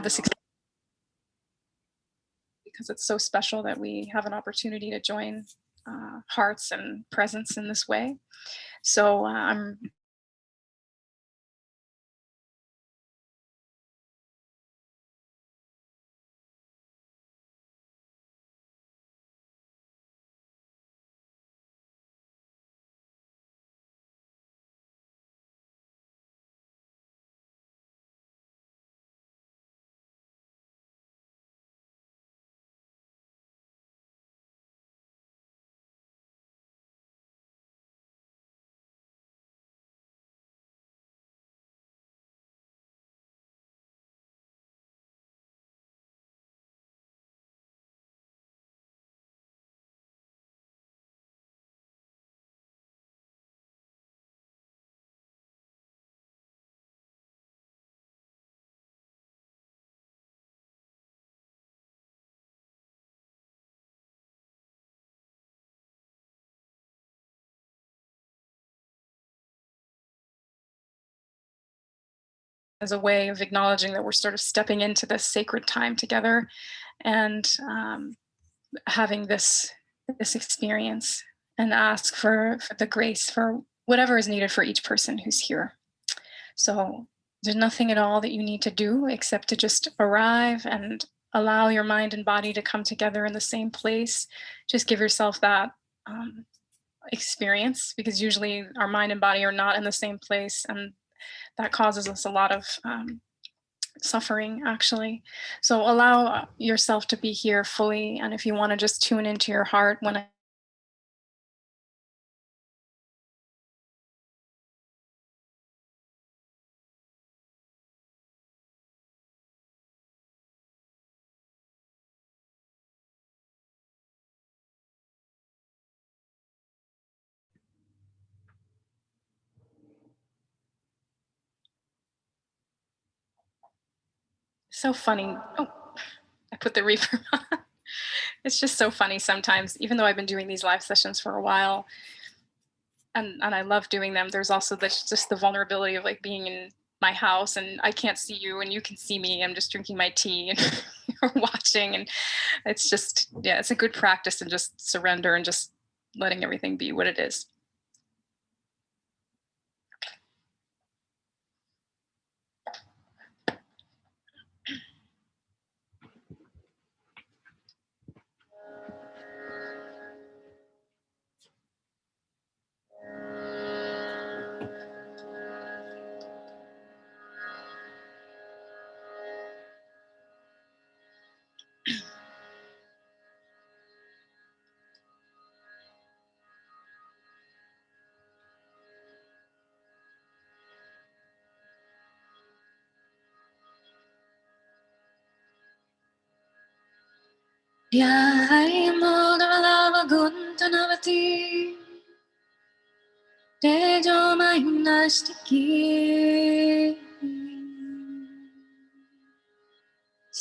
this because it's so special that we have an opportunity to join hearts and presence in this way. So I'm as a way of acknowledging that we're sort of stepping into this sacred time together and having this experience, and ask for the grace for whatever is needed for each person who's here. So there's nothing at all that you need to do except to just arrive and allow your mind and body to come together in the same place. Just give yourself that experience, because usually our mind and body are not in the same place, and that causes us a lot of suffering, actually. So allow yourself to be here fully, and if you want to just tune into your heart when I so funny. Oh, I put the reverb on. It's just so funny sometimes, even though I've been doing these live sessions for a while, and I love doing them, there's also this just the vulnerability of like being in my house and I can't see you and you can see me. I'm just drinking my tea and you're watching, and it's just, yeah, it's a good practice, and just surrender and just letting everything be what it is.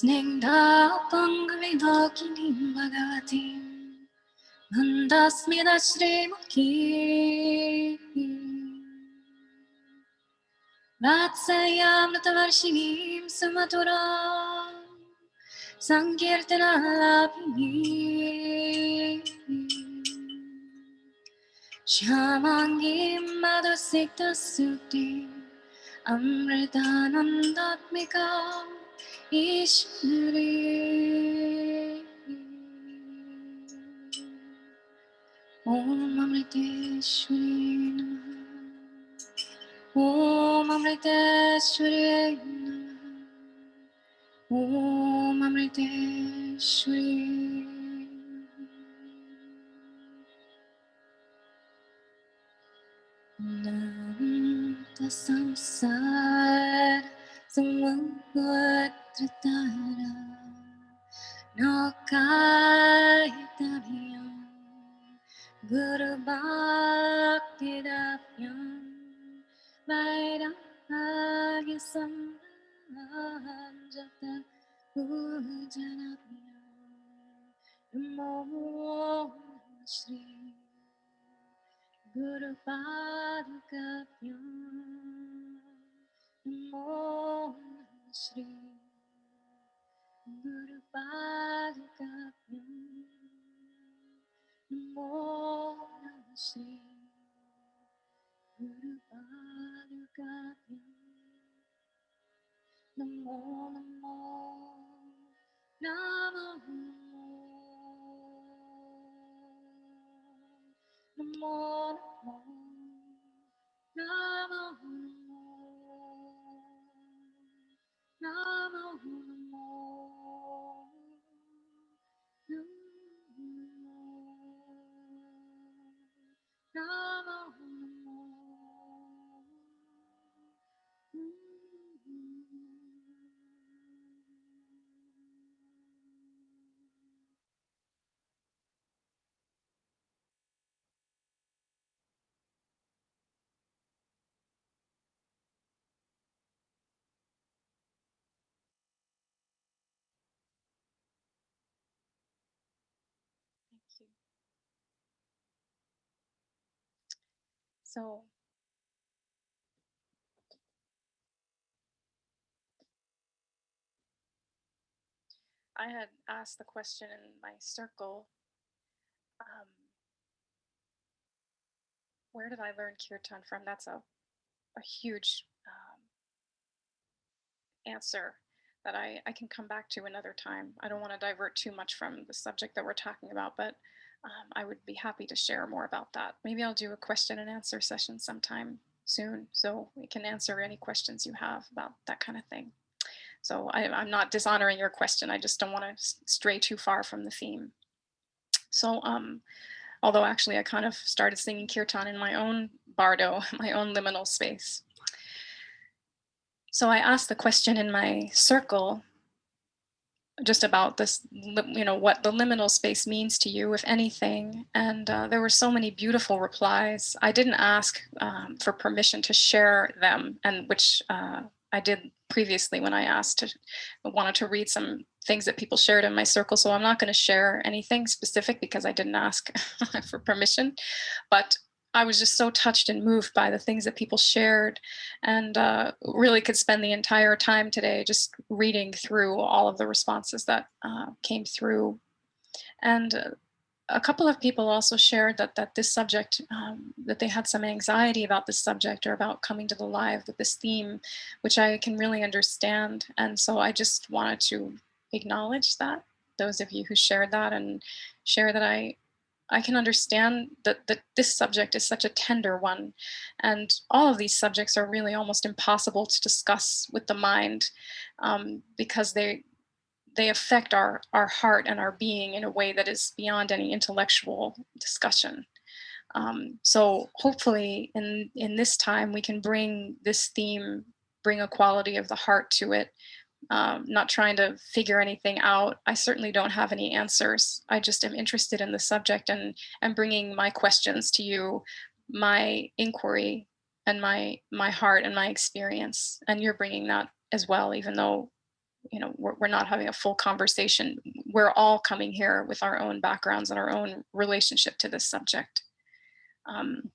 Snigdha-pangvidakini bhagavati mandasmida srimukhi vatsayamritavarshini sumatura sankirtanalapini Shyamangi madhusikta sukti amritanandatmika Ishvari Om Amriteshwari Namaha Om Amriteshwari Namaha Om Amriteshwari Nanta samsara samvagratara Nakaitaviyam Guru Bhakti Davyam Vairagya Samranjata Pujanabhyam Namo Shri Guru Padukabhyam Namo Shri Thank you. So I had asked the question in my circle, um, where did I learn kirtan from? That's a huge answer that I can come back to another time. I don't want to divert too much from the subject that we're talking about, but I would be happy to share more about that. Maybe I'll do a question and answer session sometime soon so we can answer any questions you have about that kind of thing. So I'm not dishonoring your question. I just don't want to stray too far from the theme. So, although actually I kind of started singing kirtan in my own bardo, my own liminal space. So I asked the question in my circle just about this, what the liminal space means to you, if anything. And there were so many beautiful replies. I didn't ask for permission to share them, and which I did previously when I wanted to read some things that people shared in my circle. So I'm not going to share anything specific because I didn't ask for permission. But I was just so touched and moved by the things that people shared, and really could spend the entire time today just reading through all of the responses that came through. And a couple of people also shared that this subject, that they had some anxiety about this subject or about coming to the live with this theme, which I can really understand. And so I just wanted to acknowledge that, those of you who shared that, and share that I can understand that this subject is such a tender one, and all of these subjects are really almost impossible to discuss with the mind, because they affect our heart and our being in a way that is beyond any intellectual discussion. So hopefully, in this time, we can bring this theme, bring a quality of the heart to it, not trying to figure anything out. I certainly don't have any answers. I just am interested in the subject, and bringing my questions to you, my inquiry, and my heart and my experience. And you're bringing that as well, even though we're not having a full conversation. We're all coming here with our own backgrounds and our own relationship to this subject. Um,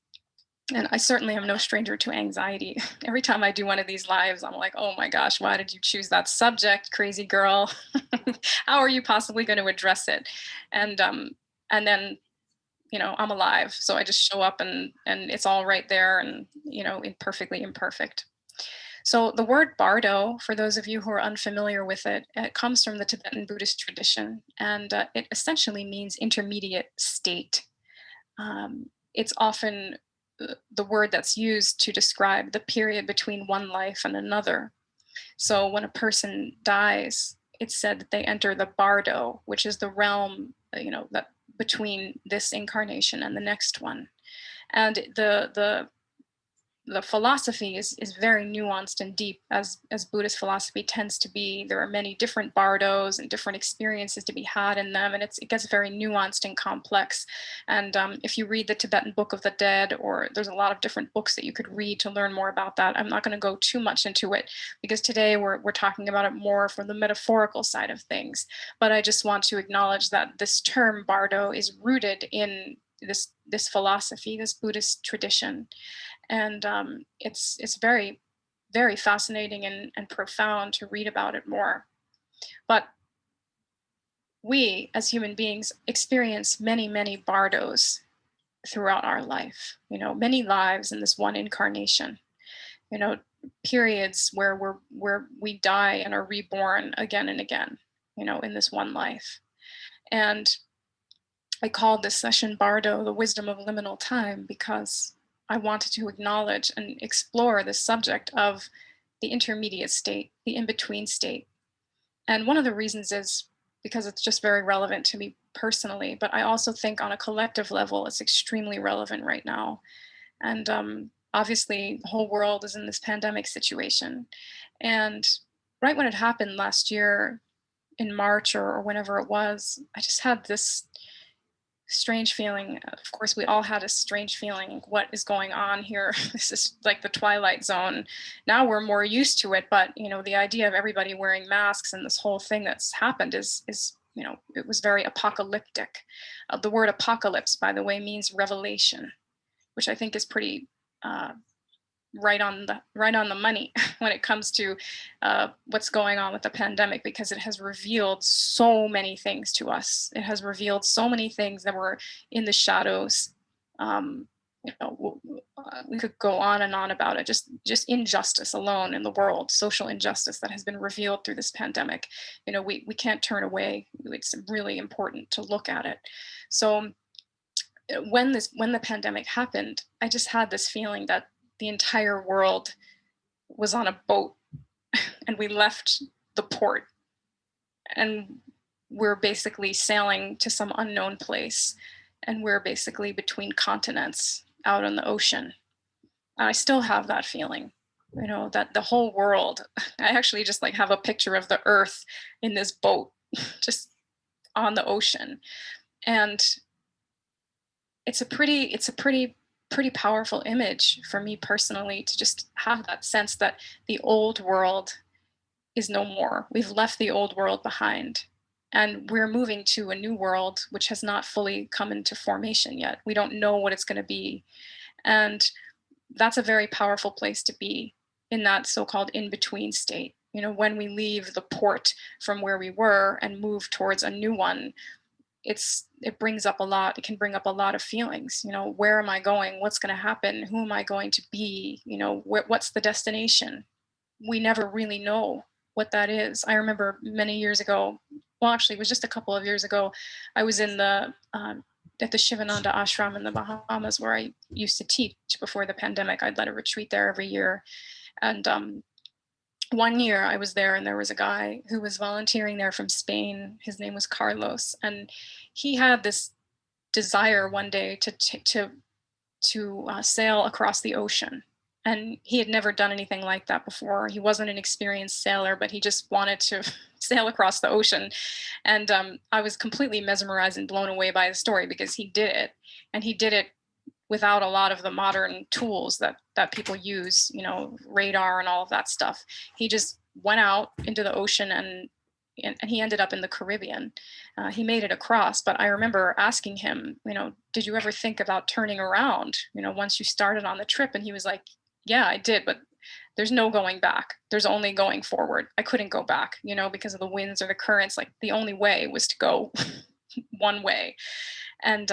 and I certainly am no stranger to anxiety. Every time I do one of these lives, I'm like, oh my gosh, why did you choose that subject, crazy girl? How are you possibly going to address it? And then I'm alive, so I just show up, and it's all right there, and perfectly imperfect. So the word bardo, for those of you who are unfamiliar with it, it comes from the Tibetan Buddhist tradition, and it essentially means intermediate state. It's often the word that's used to describe the period between one life and another. So when a person dies, it's said that they enter the bardo, which is the realm, that between this incarnation and the next one. And the philosophy is very nuanced and deep, as Buddhist philosophy tends to be. There are many different bardos and different experiences to be had in them, and it gets very nuanced and complex. And if you read the Tibetan Book of the Dead, or there's a lot of different books that you could read to learn more about that. I'm not going to go too much into it because today we're talking about it more from the metaphorical side of things. But I just want to acknowledge that this term bardo is rooted in this philosophy, this Buddhist tradition. And it's very, very fascinating and profound to read about it more. But we as human beings experience many, many bardos throughout our life, many lives in this one incarnation, you know, periods where we die and are reborn again and again, in this one life. And I called this session Bardo, the wisdom of liminal time, because I wanted to acknowledge and explore the subject of the intermediate state, the in between state. And one of the reasons is because it's just very relevant to me personally, but I also think on a collective level, it's extremely relevant right now. And obviously, the whole world is in this pandemic situation. And right when it happened last year in March or whenever it was, I just had this strange feeling. Of course, we all had a strange feeling. What is going on here? This is like the twilight zone. Now we're more used to it, but the idea of everybody wearing masks and this whole thing that's happened is it was very apocalyptic. The word apocalypse, by the way, means revelation, which I think is pretty uh, right on the money when it comes to what's going on with the pandemic, because it has revealed so many things to us. It has revealed so many things that were in the shadows. Um, we could go on and on about it. Just injustice alone in the world, social injustice that has been revealed through this pandemic. We can't turn away. It's really important to look at it. So when the pandemic happened, I just had this feeling that the entire world was on a boat and we left the port and we're basically sailing to some unknown place, and we're basically between continents out on the ocean. And I still have that feeling, that the whole world, I actually just like have a picture of the earth in this boat just on the ocean. And it's a pretty powerful image for me personally to just have that sense that the old world is no more. We've left the old world behind and we're moving to a new world which has not fully come into formation yet. We don't know what it's going to be. And that's a very powerful place to be, in that so-called in-between state. When we leave the port from where we were and move towards a new one, it can bring up a lot of feelings. Where am I going? What's going to happen? Who am I going to be? What's the destination? We never really know what that is. I remember many years ago, well, actually, it was just a couple of years ago, I was at the Shivananda ashram in the Bahamas, where I used to teach before the pandemic. I'd led a retreat there every year. And one year I was there and there was a guy who was volunteering there from Spain. His name was Carlos. And he had this desire one day to sail across the ocean. And he had never done anything like that before. He wasn't an experienced sailor, but he just wanted to sail across the ocean. And I was completely mesmerized and blown away by the story, because he did it. And he did it without a lot of the modern tools that people use, radar and all of that stuff. He just went out into the ocean, and he ended up in the Caribbean. He made it across, but I remember asking him, did you ever think about turning around, once you started on the trip? And he was like, yeah, I did, but there's no going back. There's only going forward. I couldn't go back, because of the winds or the currents. Like, the only way was to go one way. And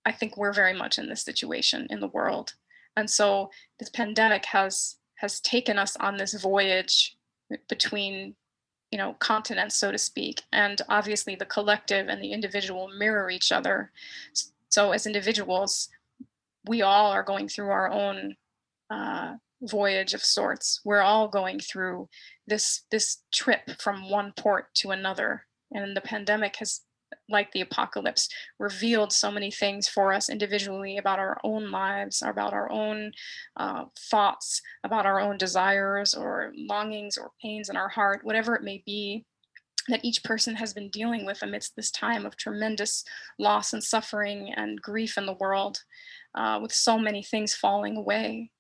I think we're very much in this situation in the world. And so this pandemic has taken us on this voyage between, continents, so to speak. And obviously the collective and the individual mirror each other. So as individuals, we all are going through our own voyage of sorts. We're all going through this trip from one port to another. And the pandemic has, like the apocalypse, revealed so many things for us individually about our own lives, about our own thoughts, about our own desires or longings or pains in our heart, whatever it may be, that each person has been dealing with amidst this time of tremendous loss and suffering and grief in the world, with so many things falling away.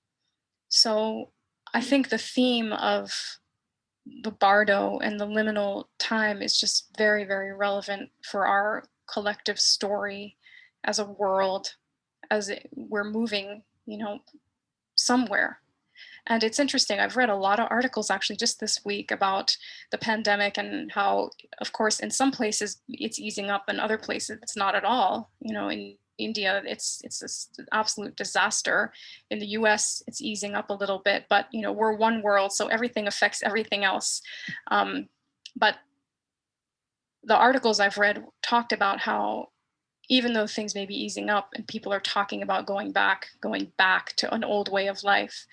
So I think the theme of the Bardo and the liminal time is just very, very relevant for our collective story as a world, we're moving, somewhere. And it's interesting. I've read a lot of articles actually just this week about the pandemic and how, of course, in some places it's easing up, and other places it's not at all. In India, it's this absolute disaster. In the U.S., it's easing up a little bit, but we're one world, so everything affects everything else. But the articles I've read talked about how even though things may be easing up and people are talking about going back to an old way of life,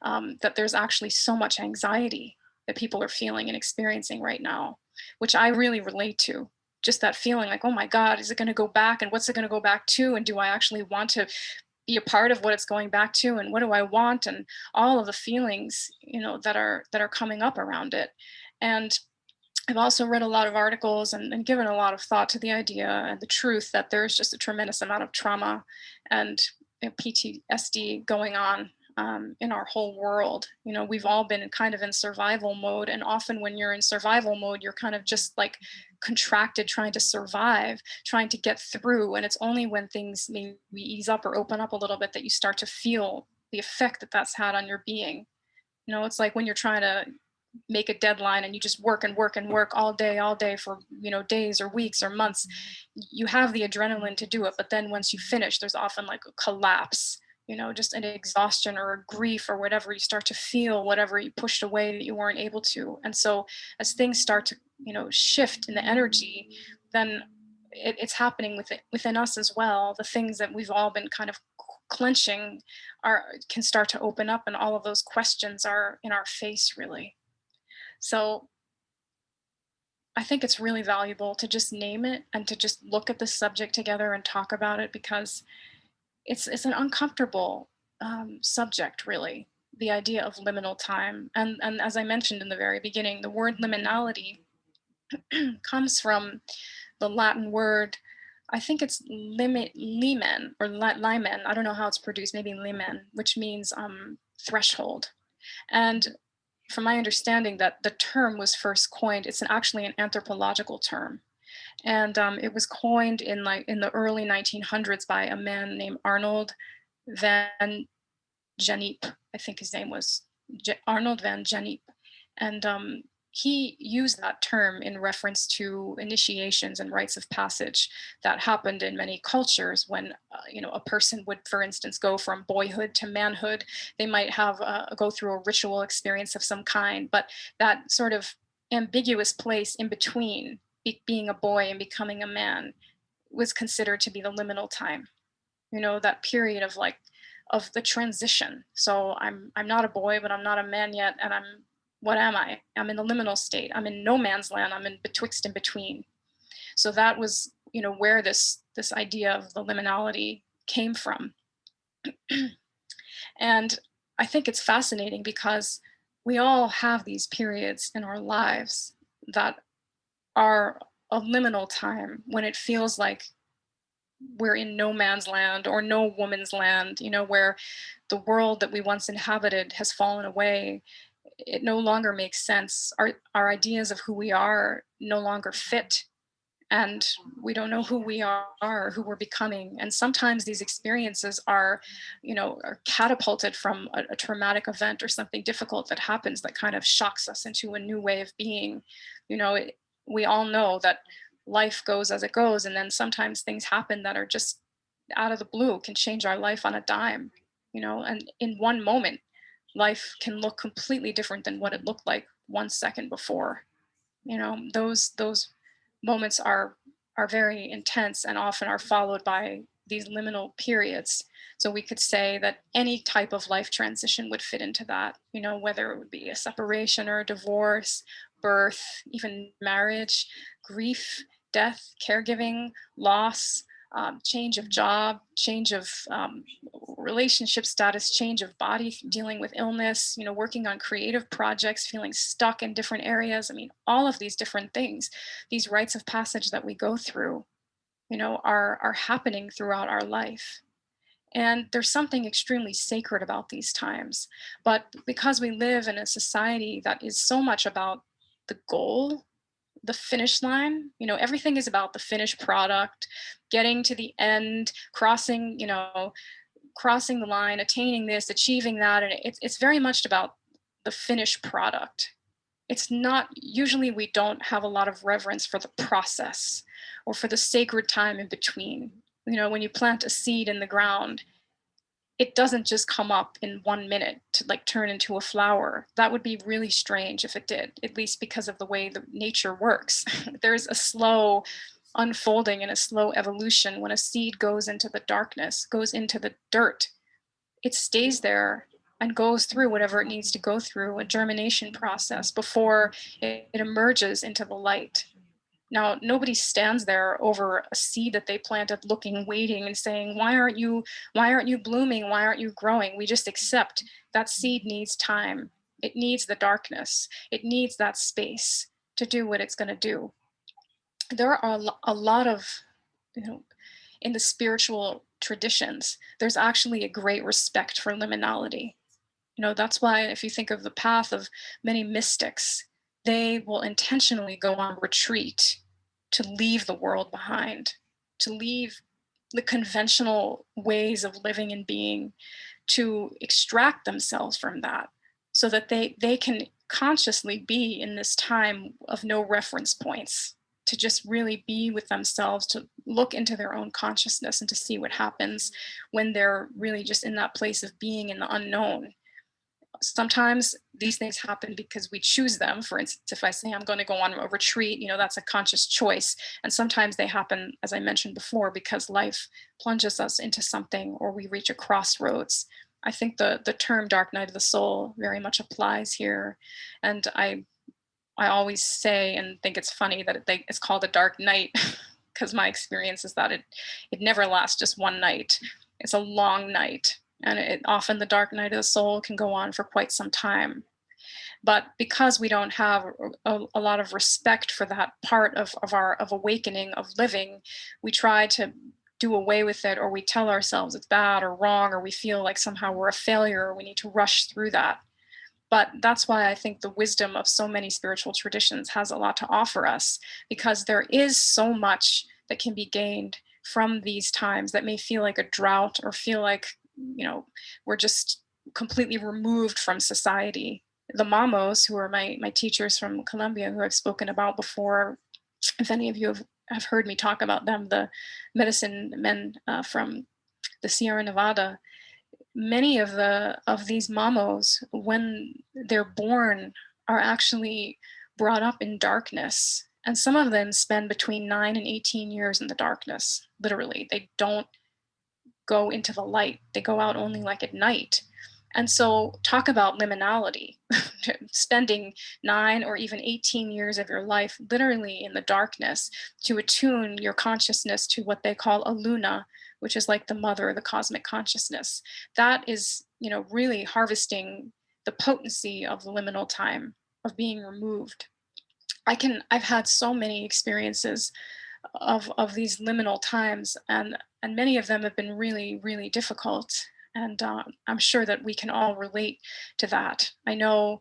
that there's actually so much anxiety that people are feeling and experiencing right now, which I really relate to. Just that feeling like, oh my God, is it going to go back? And what's it going to go back to? And do I actually want to be a part of what it's going back to? And what do I want? And all of the feelings, that are coming up around it. And I've also read a lot of articles and given a lot of thought to the idea and the truth that there's just a tremendous amount of trauma and PTSD going on, in our whole world. We've all been kind of in survival mode, and often when you're in survival mode, you're kind of just like contracted, trying to survive, trying to get through. And it's only when things maybe ease up or open up a little bit that you start to feel the effect that that's had on your being. It's like when you're trying to make a deadline and you just work and work and work all day for days or weeks or months. You have the adrenaline to do it, but then once you finish, there's often like a collapse, just an exhaustion or a grief or whatever. You start to feel whatever you pushed away that you weren't able to. And so as things start to shift in the energy, then it's happening within us as well. The things that we've all been kind of clenching can start to open up, and all of those questions are in our face, really. So I think it's really valuable to just name it and to just look at the subject together and talk about it, because it's an uncomfortable subject, really. The idea of liminal time, and as I mentioned in the very beginning, the word liminality comes from the Latin word. I think it's limen or limen. I don't know how it's produced. Maybe limen, which means threshold. And from my understanding, that the term was first coined, it's actually an anthropological term, and it was coined in the early 1900s by a man named Arnold van Gennep. I think his name was Arnold van Gennep, and he used that term in reference to initiations and rites of passage that happened in many cultures when a person would, for instance, go from boyhood to manhood. They might have go through a ritual experience of some kind, but that sort of ambiguous place in between being a boy and becoming a man was considered to be the liminal time. That period of of the transition. So I'm not a boy, but I'm not a man yet, and what am I? I'm in the liminal state. I'm in no man's land. I'm in betwixt and between. So that was, where this idea of the liminality came from. And I think it's fascinating because we all have these periods in our lives that are a liminal time, when it feels like we're in no man's land or no woman's land, where the world that we once inhabited has fallen away. It no longer makes sense. Our ideas of who we are no longer fit, and we don't know who we are or who we're becoming. And sometimes these experiences are catapulted from a traumatic event or something difficult that happens that kind of shocks us into a new way of being. We all know that life goes as it goes, and then sometimes things happen that are just out of the blue, can change our life on a dime. And in one moment, life can look completely different than what it looked like 1 second before. Those moments are very intense and often are followed by these liminal periods. So we could say that any type of life transition would fit into that, whether it would be a separation or a divorce, birth, even marriage, grief, death, caregiving, loss, change of job, change of relationship status, change of body, dealing with illness, working on creative projects, feeling stuck in different areas. I mean, all of these different things, these rites of passage that we go through, are happening throughout our life. And there's something extremely sacred about these times. But because we live in a society that is so much about the goal, the finish line, everything is about the finished product, getting to the end, crossing, crossing the line, attaining this, achieving that, and it's very much about the finished product. It's not usually we don't have a lot of reverence for the process or for the sacred time in between. You know, when you plant a seed in the ground, it doesn't just come up in 1 minute to like turn into a flower. That would be really strange if it did, at least because of the way the nature works. There's a slow unfolding and a slow evolution. When a seed goes into the darkness, goes into the dirt, it stays there and goes through whatever it needs to go through, a germination process before it emerges into the light. Now, nobody stands there over a seed that they planted looking, waiting and saying, why aren't you blooming? Why aren't you growing? We just accept that seed needs time. It needs the darkness. It needs that space to do what it's going to do. There are a lot of, you know, in the spiritual traditions, there's actually a great respect for liminality. You know, that's why if you think of the path of many mystics, they will intentionally go on retreat to leave the world behind, to leave the conventional ways of living and being, to extract themselves from that so that they can consciously be in this time of no reference points, to just really be with themselves, to look into their own consciousness and to see what happens when they're really just in that place of being in the unknown. Sometimes these things happen because we choose them. For instance, if I say I'm going to go on a retreat, you know, that's a conscious choice. And sometimes they happen, as I mentioned before, because life plunges us into something or we reach a crossroads. I think the term dark night of the soul very much applies here. And I always say and think it's funny that it's called a dark night because my experience is that it never lasts just one night. It's a long night, and often the dark night of the soul can go on for quite some time. But because we don't have a lot of respect for that part of awakening, of living, we try to do away with it, or we tell ourselves it's bad or wrong, or we feel like somehow we're a failure, or we need to rush through that. But that's why I think the wisdom of so many spiritual traditions has a lot to offer us, because there is so much that can be gained from these times that may feel like a drought or feel like, you know, we're just completely removed from society. The mamos, who are my teachers from Colombia, who I've spoken about before, if any of you have heard me talk about them, the medicine men from the Sierra Nevada, many of these mamos, when they're born, are actually brought up in darkness, and some of them spend between 9 and 18 years in the darkness. Literally, they don't go into the light, they go out only like at night. And so talk about liminality. Spending 9 or even 18 years of your life literally in the darkness to attune your consciousness to what they call a luna, which is like the mother of the cosmic consciousness. That is, you know, really harvesting the potency of the liminal time, of being removed. I've had so many experiences of these liminal times, and many of them have been really, really difficult. And I'm sure that we can all relate to that. I know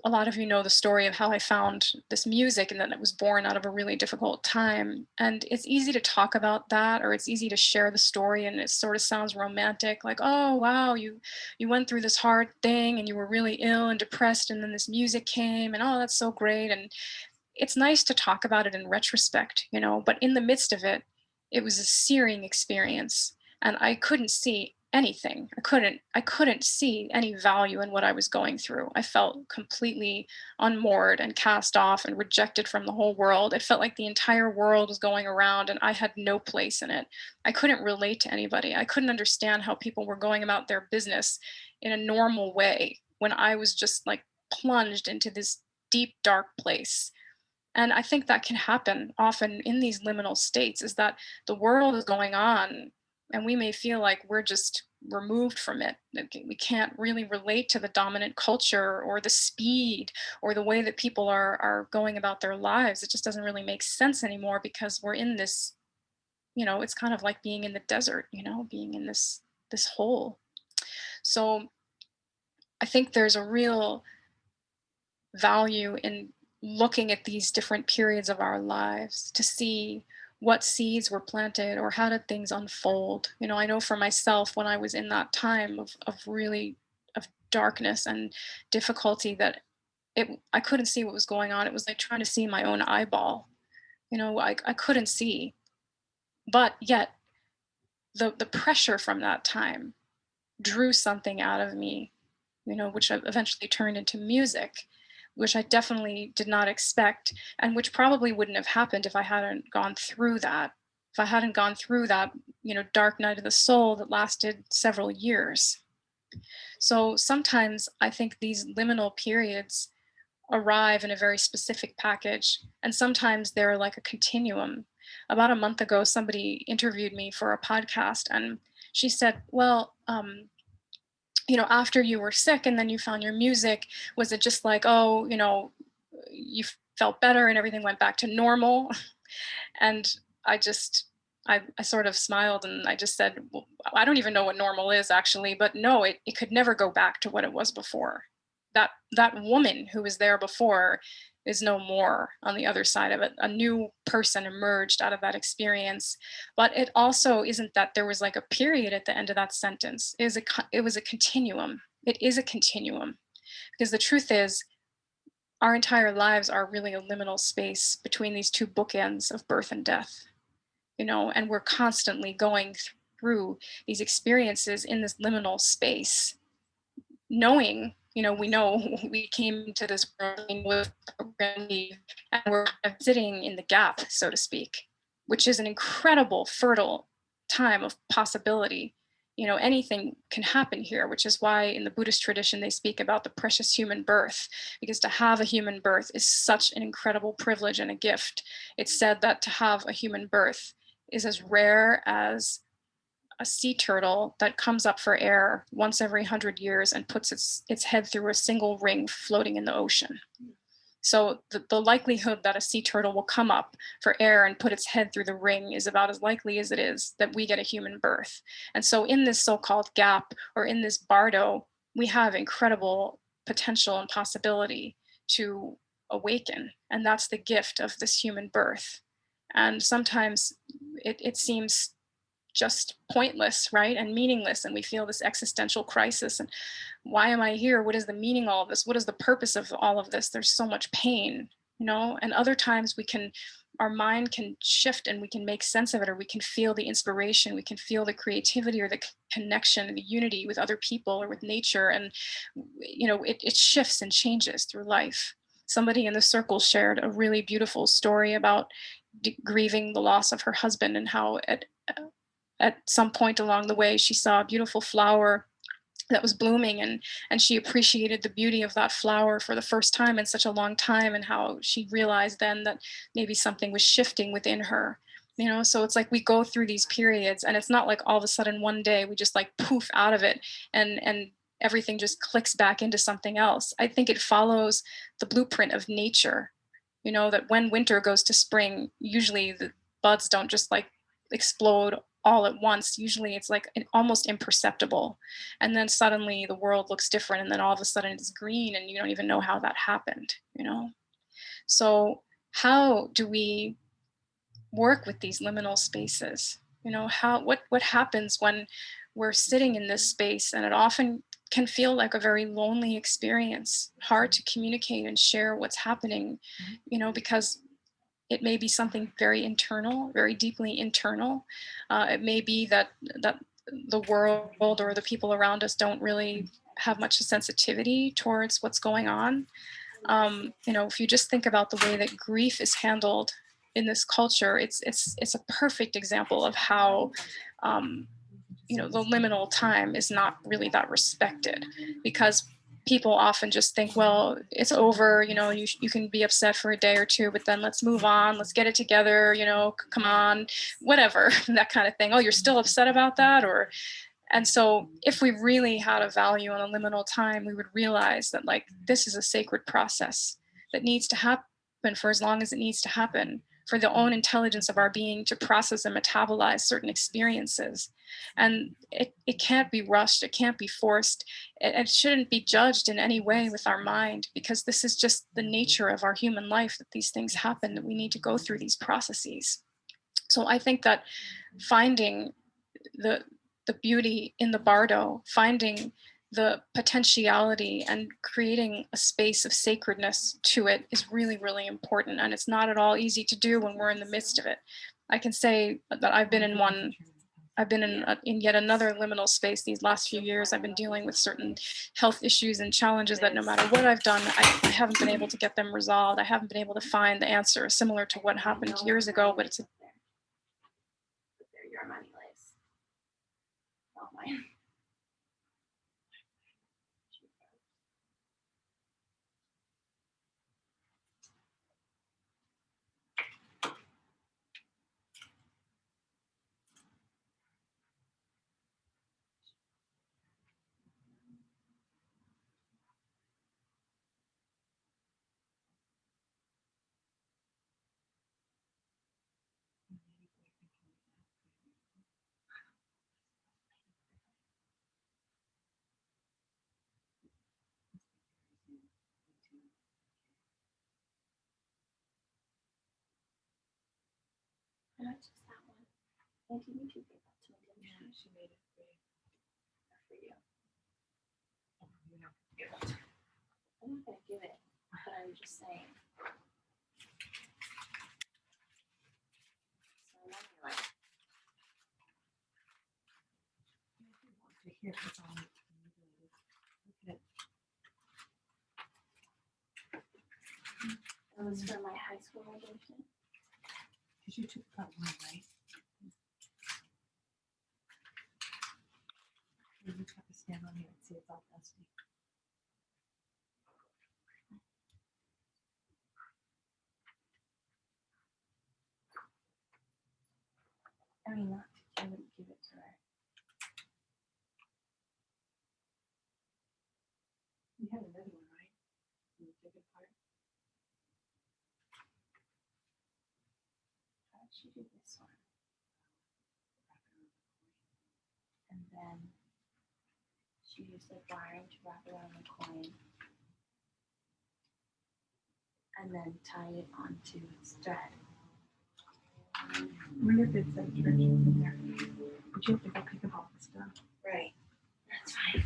a lot of you know the story of how I found this music and that it was born out of a really difficult time. And it's easy to talk about that, or it's easy to share the story, and it sort of sounds romantic, like, oh wow, you went through this hard thing and you were really ill and depressed, and then this music came, and oh, that's so great. And it's nice to talk about it in retrospect, you know, but in the midst of it, it was a searing experience, and I couldn't see anything. I couldn't see any value in what I was going through. I felt completely unmoored and cast off and rejected from the whole world. It felt like the entire world was going around and I had no place in it. I couldn't relate to anybody. I couldn't understand how people were going about their business in a normal way when I was just like plunged into this deep dark place. And I think that can happen often in these liminal states, is that the world is going on and we may feel like we're just removed from it. That we can't really relate to the dominant culture or the speed or the way that people are going about their lives. It just doesn't really make sense anymore because we're in this, you know, it's kind of like being in the desert, you know, being in this hole. So I think there's a real value in looking at these different periods of our lives to see what seeds were planted or how did things unfold. I know for myself, when I was in that time of really of darkness and difficulty, that I couldn't see what was going on. It was like trying to see my own eyeball. I couldn't see. But yet the pressure from that time drew something out of me, which eventually turned into music, which I definitely did not expect, and which probably wouldn't have happened if I hadn't gone through that. If I hadn't gone through that, dark night of the soul that lasted several years. So sometimes I think these liminal periods arrive in a very specific package, and sometimes they're like a continuum. About a month ago, somebody interviewed me for a podcast, and she said, well, after you were sick and then you found your music, was it just like, oh, you felt better and everything went back to normal? And I just, I sort of smiled and I just said, well, I don't even know what normal is actually, but no, it could never go back to what it was before. That woman who was there before is no more on the other side of it. A new person emerged out of that experience. But it also isn't that there was like a period at the end of that sentence. It was a continuum. It is a continuum. Because the truth is, our entire lives are really a liminal space between these two bookends of birth and death, and we're constantly going through these experiences in this liminal space, knowing, we know we came to this world with programming, and we're kind of sitting in the gap, so to speak, which is an incredible, fertile time of possibility. Anything can happen here, which is why in the Buddhist tradition they speak about the precious human birth, because to have a human birth is such an incredible privilege and a gift. It's said that to have a human birth is as rare as a sea turtle that comes up for air once every 100 years and puts its head through a single ring floating in the ocean. So the likelihood that a sea turtle will come up for air and put its head through the ring is about as likely as it is that we get a human birth. And so in this so-called gap, or in this bardo, we have incredible potential and possibility to awaken. And that's the gift of this human birth. And sometimes it seems just pointless, right? And meaningless. And we feel this existential crisis. And why am I here? What is the meaning of all of this? What is the purpose of all of this? There's so much pain, And other times our mind can shift and we can make sense of it, or we can feel the inspiration, we can feel the creativity or the connection and the unity with other people or with nature. And, it shifts and changes through life. Somebody in the circle shared a really beautiful story about grieving the loss of her husband, and how at some point along the way she saw a beautiful flower that was blooming, and she appreciated the beauty of that flower for the first time in such a long time, and how she realized then that maybe something was shifting within her. So it's like we go through these periods, and it's not like all of a sudden one day we just like poof out of it, and everything just clicks back into something else. I think it follows the blueprint of nature, that when winter goes to spring, usually the buds don't just like explode all at once. Usually it's like almost imperceptible. And then suddenly the world looks different. And then all of a sudden it's green and you don't even know how that happened. So, how do we work with these liminal spaces? What happens when we're sitting in this space, and it often can feel like a very lonely experience, hard to communicate and share what's happening, because it may be something very internal, very deeply internal. It may be that the world or the people around us don't really have much sensitivity towards what's going on. If you just think about the way that grief is handled in this culture, it's a perfect example of how the liminal time is not really that respected, because people often just think, well, it's over, you can be upset for a day or two, but then let's move on, let's get it together, come on, whatever, that kind of thing. Oh, you're still upset about that? And so if we really had a value on a liminal time, we would realize that like this is a sacred process that needs to happen for as long as it needs to happen, for the own intelligence of our being to process and metabolize certain experiences. And it can't be rushed, it can't be forced, it shouldn't be judged in any way with our mind, because this is just the nature of our human life, that these things happen, that we need to go through these processes. So I think that finding the beauty in the Bardo, finding the potentiality and creating a space of sacredness to it is really, really important. And it's not at all easy to do when we're in the midst of it. I can say that I've been in one, I've been in yet another liminal space these last few years. I've been dealing with certain health issues and challenges that no matter what I've done, I haven't been able to get them resolved. I haven't been able to find the answer, similar to what happened years ago, but it's a your money lays. Not mine. Not just that one. And you need to give that to me, didn't you? Yeah, she made it for you. For you. Oh, you're not gonna give it. I'm not gonna give it, but I'm just saying. So I'm only like. To hear what's on it. Look at it. That was for my high school graduation. Because you took that one, right? You just have to stand on here and see it's all dusty. I mean, not to, I wouldn't give it to her. You have another one, right? You took it apart. How did she do this one? And then she used the wiring to wrap around the coin. And then tie it onto its thread. I wonder if it's like directions in there. But you have to go pick up all the stuff. Right. That's fine.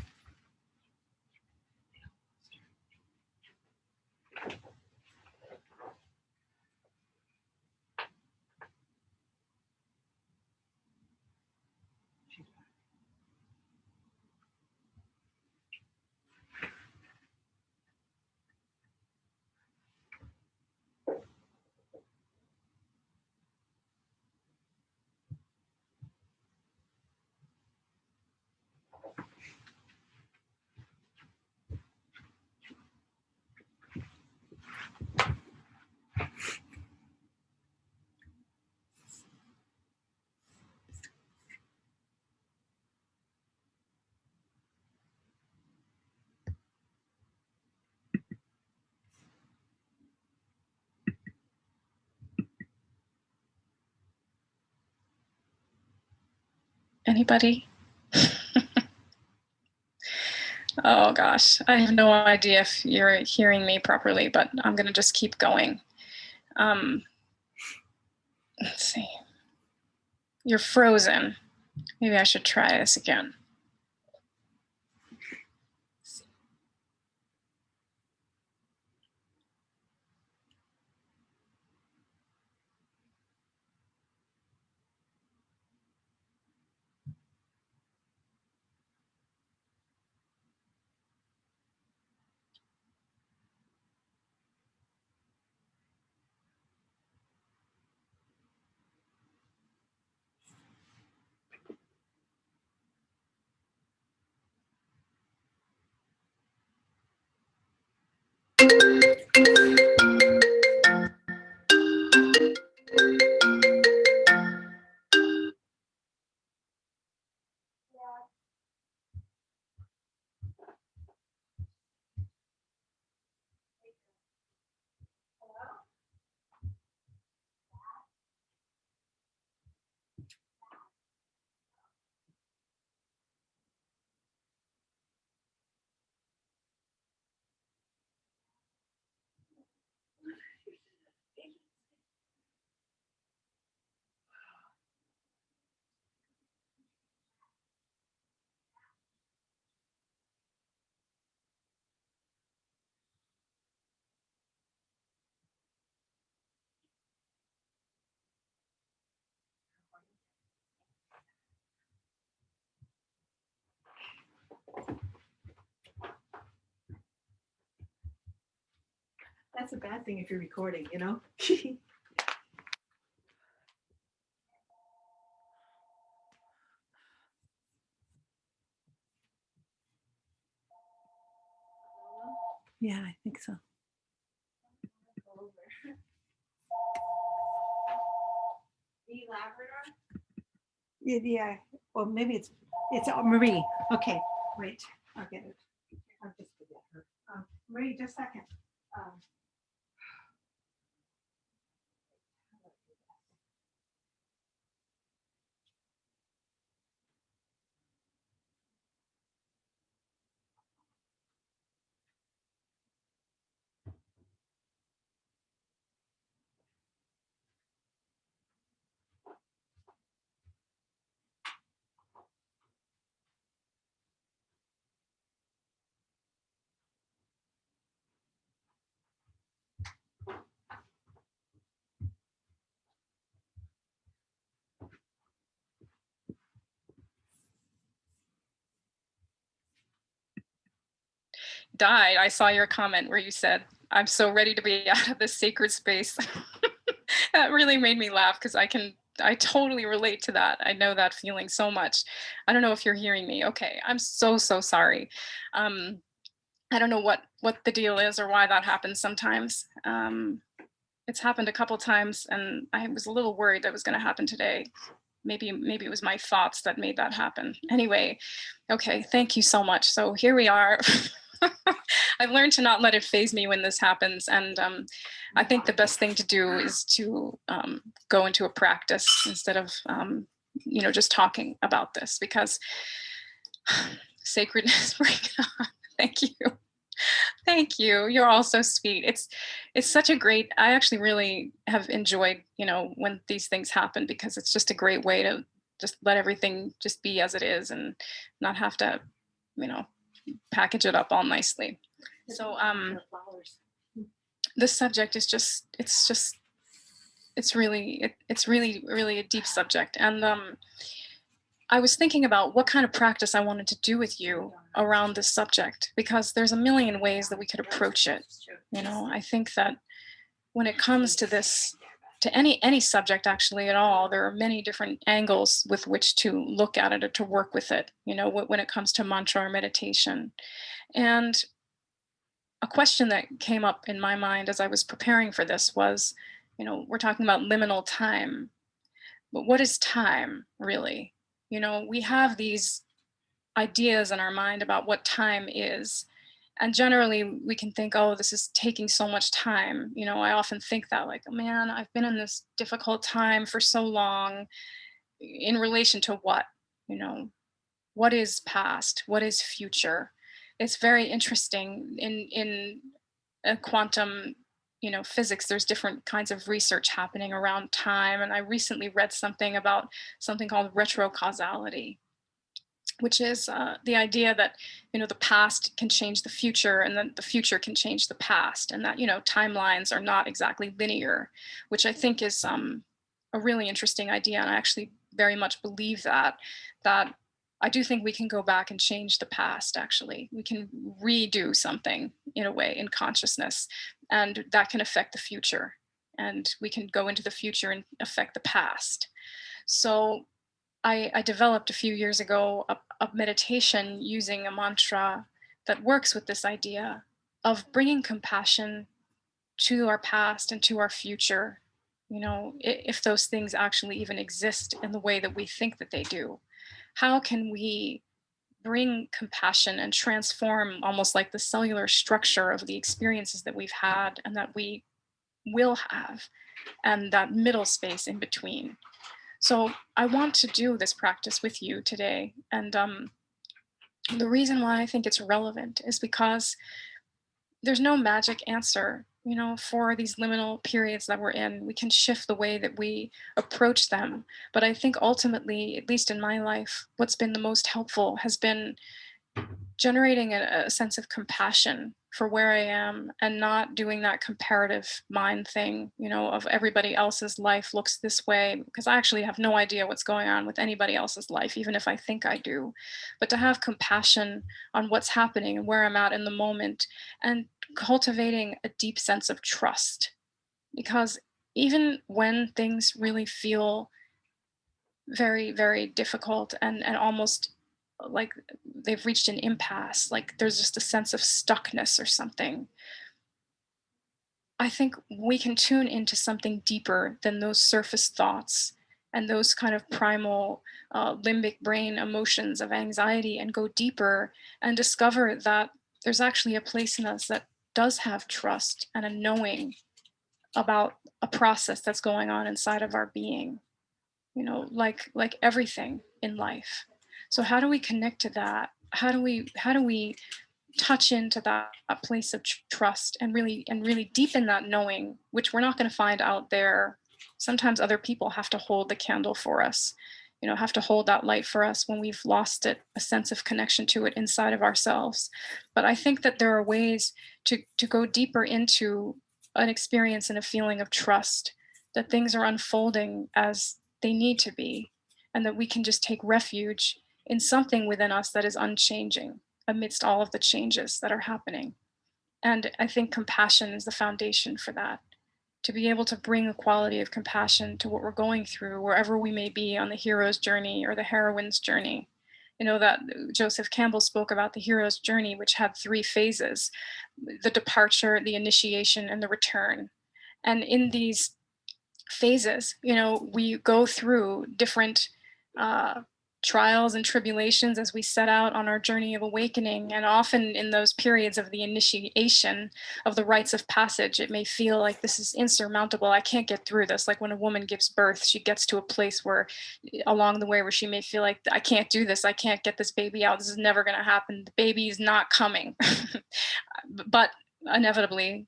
Anybody? Oh gosh, I have no idea if you're hearing me properly, but I'm gonna just keep going. Let's see. You're frozen. Maybe I should try this again. That's a bad thing if you're recording, you know? Yeah, I think so. The Labrador? Yeah. Well, maybe it's Marie. Okay, wait. I'll get it. I'll just forget her. Marie, just a second. Um, Died. I saw your comment where you said, "I'm so ready to be out of this sacred space." That really made me laugh because I totally relate to that. I know that feeling so much. I don't know if you're hearing me. Okay, I'm so sorry. Um, I don't know what the deal is or why that happens sometimes. It's happened a couple times, and I was a little worried that was going to happen today. Maybe it was my thoughts that made that happen. Anyway, okay, thank you so much. So here we are. I've learned to not let it phase me when this happens, and I think the best thing to do is to go into a practice instead of just talking about this, because sacredness. Bring it on. Thank you. Thank you. You're all so sweet. It's such a great, I actually really have enjoyed, when these things happen, because it's just a great way to just let everything just be as it is and not have to, you know, package it up all nicely. So flowers. this subject is it's really a deep subject. And I was thinking about what kind of practice I wanted to do with you around this subject, because there's a million ways that we could approach it. I think that when it comes to this, to any subject actually at all, there are many different angles with which to look at it or to work with it, when it comes to mantra or meditation. And a question that came up in my mind as I was preparing for this was, we're talking about liminal time, but what is time really? We have these ideas in our mind about what time is. And generally we can think, oh, this is taking so much time. I often think that, like, oh, man, I've been in this difficult time for so long. In relation to what? You know, what is past? What is future? It's very interesting in quantum physics. There's different kinds of research happening around time, and I recently read something about something called retrocausality, which is the idea that the past can change the future, and then the future can change the past, and that timelines are not exactly linear, which I think is a really interesting idea. And I actually very much believe that I do think we can go back and change the past. Actually, we can redo something in a way in consciousness, and that can affect the future, and we can go into the future and affect the past. So I developed a few years ago a meditation using a mantra that works with this idea of bringing compassion to our past and to our future. If those things actually even exist in the way that we think that they do, how can we bring compassion and transform almost like the cellular structure of the experiences that we've had and that we will have, and that middle space in between? So I want to do this practice with you today. And the reason why I think it's relevant is because there's no magic answer, for these liminal periods that we're in. We can shift the way that we approach them. But I think ultimately, at least in my life, what's been the most helpful has been generating a sense of compassion for where I am and not doing that comparative mind thing, of everybody else's life looks this way, because I actually have no idea what's going on with anybody else's life, even if I think I do. But to have compassion on what's happening and where I'm at in the moment, and cultivating a deep sense of trust. Because even when things really feel very, very difficult and almost like they've reached an impasse, like there's just a sense of stuckness or something, I think we can tune into something deeper than those surface thoughts and those kind of primal limbic brain emotions of anxiety, and go deeper and discover that there's actually a place in us that does have trust and a knowing about a process that's going on inside of our being, like everything in life. So how do we connect to that? How do we touch into that place of trust, and really deepen that knowing, which we're not going to find out there. Sometimes other people have to hold the candle for us, have to hold that light for us when we've lost it, a sense of connection to it inside of ourselves. But I think that there are ways to go deeper into an experience and a feeling of trust, that things are unfolding as they need to be, and that we can just take refuge in something within us that is unchanging amidst all of the changes that are happening. And I think compassion is the foundation for that. To be able to bring a quality of compassion to what we're going through, wherever we may be on the hero's journey or the heroine's journey. That Joseph Campbell spoke about the hero's journey, which had three phases: the departure, the initiation, and the return. And in these phases, we go through different uh, trials and tribulations as we set out on our journey of awakening. And often in those periods of the initiation of the rites of passage, it may feel like this is insurmountable. I can't get through this. Like when a woman gives birth, she gets to a place where, along the way, where she may feel like, I can't do this. I can't get this baby out. This is never going to happen. The baby is not coming. But inevitably,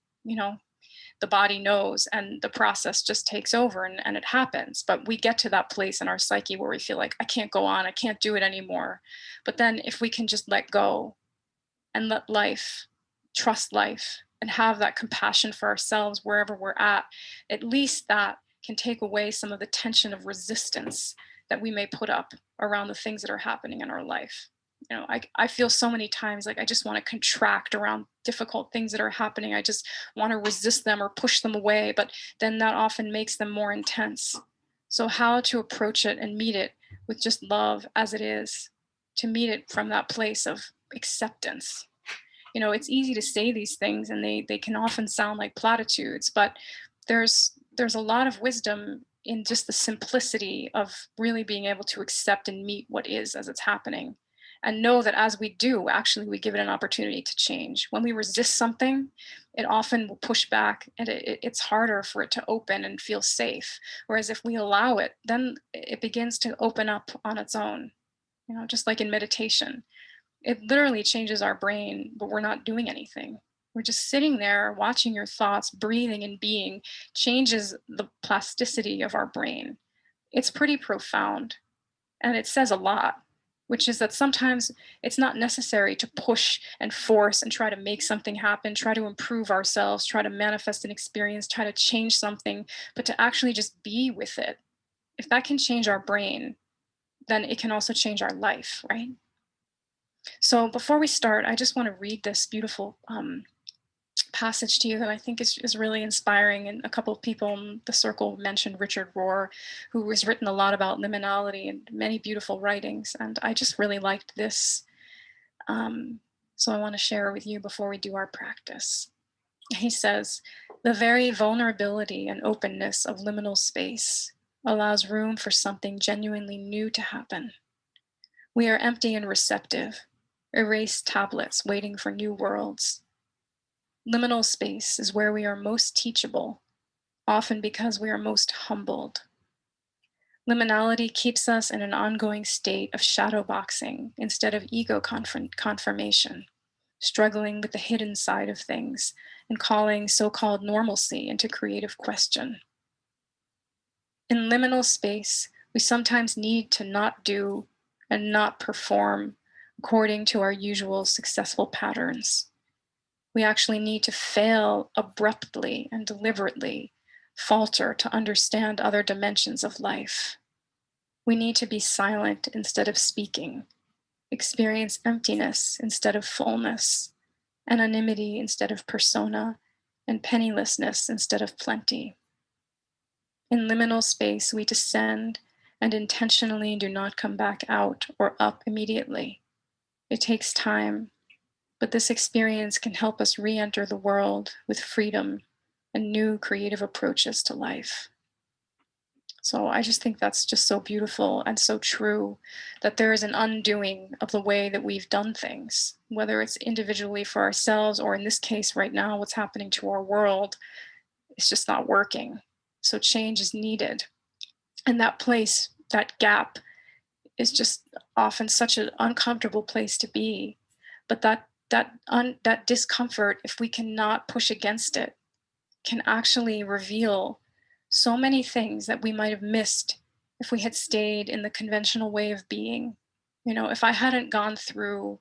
the body knows, and the process just takes over, and it happens. But we get to that place in our psyche where we feel like, I can't go on, I can't do it anymore. But then if we can just let go and let life, trust life, and have that compassion for ourselves wherever we're at least that can take away some of the tension of resistance that we may put up around the things that are happening in our life. I feel so many times like I just want to contract around difficult things that are happening. I just want to resist them or push them away, but then that often makes them more intense. So, how to approach it and meet it with just love as it is, to meet it from that place of acceptance. It's easy to say these things, and they can often sound like platitudes, but there's a lot of wisdom in just the simplicity of really being able to accept and meet what is as it's happening, and know that as we do, actually we give it an opportunity to change. When we resist something, it often will push back, and it's harder for it to open and feel safe. Whereas if we allow it, then it begins to open up on its own, just like in meditation. It literally changes our brain, but we're not doing anything. We're just sitting there watching your thoughts, breathing and being changes the plasticity of our brain. It's pretty profound, and it says a lot, which is that sometimes it's not necessary to push and force and try to make something happen, try to improve ourselves, try to manifest an experience, try to change something, but to actually just be with it. If that can change our brain, then it can also change our life, right? So before we start, I just want to read this beautiful passage to you that I think is really inspiring. And a couple of people in the circle mentioned Richard Rohr, who has written a lot about liminality and many beautiful writings. And I just really liked this. So I want to share with you before we do our practice. He says, the very vulnerability and openness of liminal space allows room for something genuinely new to happen. We are empty and receptive, erased tablets waiting for new worlds. Liminal space is where we are most teachable, often because we are most humbled. Liminality keeps us in an ongoing state of shadow boxing instead of ego confirmation, struggling with the hidden side of things and calling so-called normalcy into creative question. In liminal space, we sometimes need to not do and not perform according to our usual successful patterns. We actually need to fail abruptly and deliberately, falter to understand other dimensions of life. We need to be silent instead of speaking, experience emptiness instead of fullness, anonymity instead of persona, and pennilessness instead of plenty. In liminal space, we descend and intentionally do not come back out or up immediately. It takes time, but this experience can help us re enter the world with freedom and new creative approaches to life. So I just think that's just so beautiful and so true, that there is an undoing of the way that we've done things, whether it's individually for ourselves or in this case right now, what's happening to our world. It's just not working. So change is needed. And that place, that gap, is just often such an uncomfortable place to be. But that discomfort, if we cannot push against it, can actually reveal so many things that we might have missed if we had stayed in the conventional way of being. You know, if I hadn't gone through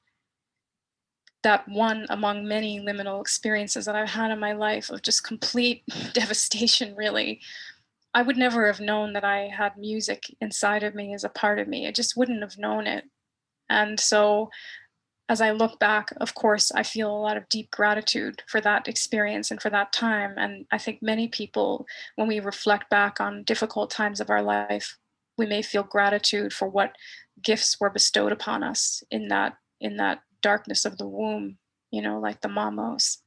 that one among many liminal experiences that I've had in my life of just complete devastation, really, I would never have known that I had music inside of me as a part of me. I just wouldn't have known it. And so as I look back, of course, I feel a lot of deep gratitude for that experience and for that time. And I think many people, when we reflect back on difficult times of our life, we may feel gratitude for what gifts were bestowed upon us in that darkness of the womb, you know, like the mamos.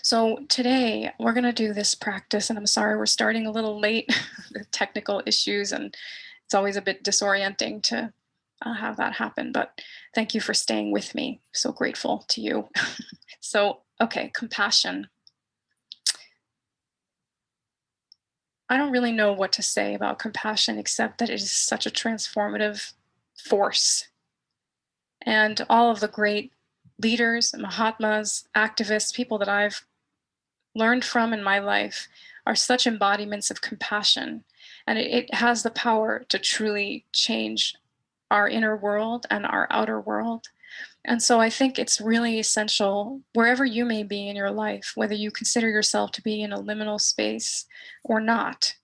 So today we're going to do this practice, and I'm sorry we're starting a little late, the technical issues, and it's always a bit disorienting to have that happen. But thank you for staying with me. So grateful to you. So, okay, compassion. I don't really know what to say about compassion except that it is such a transformative force. And all of the great leaders, Mahatmas, activists, people that I've learned from in my life are such embodiments of compassion. And it has the power to truly change our inner world and our outer world. And so I think it's really essential, wherever you may be in your life, whether you consider yourself to be in a liminal space or not,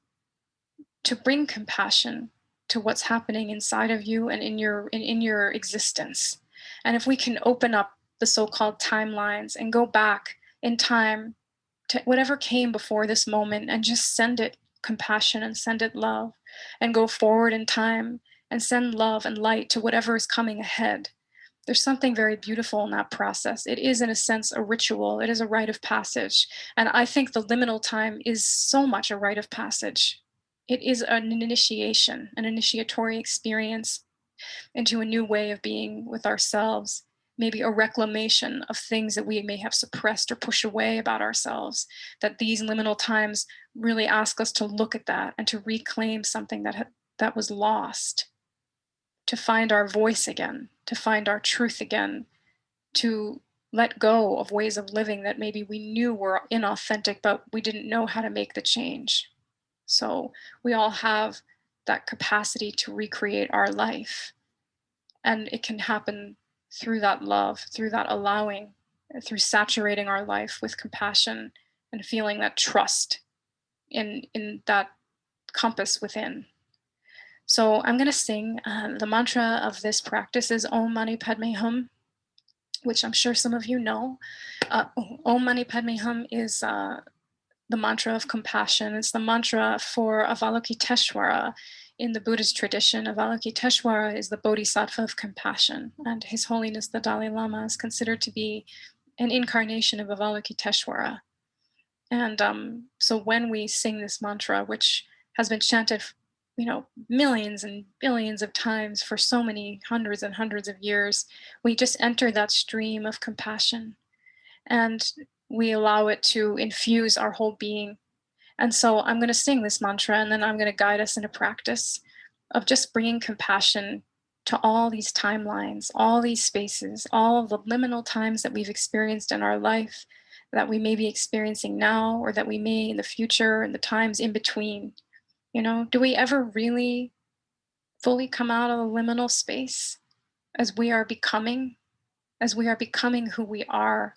to bring compassion to what's happening inside of you and in your existence. And if we can open up the so-called timelines and go back in time to whatever came before this moment and just send it compassion and send it love, and go forward in time and send love and light to whatever is coming ahead. There's something very beautiful in that process. It is, in a sense, a ritual. It is a rite of passage. And I think the liminal time is so much a rite of passage. It is an initiation, an initiatory experience into a new way of being with ourselves, maybe a reclamation of things that we may have suppressed or pushed away about ourselves. That these liminal times really ask us to look at that and to reclaim something that was lost, to find our voice again, to find our truth again, to let go of ways of living that maybe we knew were inauthentic, but we didn't know how to make the change. So we all have that capacity to recreate our life. And it can happen through that love, through that allowing, through saturating our life with compassion and feeling that trust in that compass within. So I'm going to sing. The mantra of this practice is Om Mani Padme Hum, which I'm sure some of you know. Om Mani Padme Hum is the mantra of compassion. It's the mantra for Avalokiteshvara. In the Buddhist tradition, Avalokiteshvara is the bodhisattva of compassion, and His Holiness the Dalai Lama is considered to be an incarnation of Avalokiteshvara. And so when we sing this mantra, which has been chanted, millions and billions of times for so many hundreds and hundreds of years, we just enter that stream of compassion, and we allow it to infuse our whole being. And so I'm going to sing this mantra, and then I'm going to guide us into practice of just bringing compassion to all these timelines, all these spaces, all of the liminal times that we've experienced in our life, that we may be experiencing now, or that we may in the future, and the times in between. Do we ever really fully come out of the liminal space as we are becoming who we are?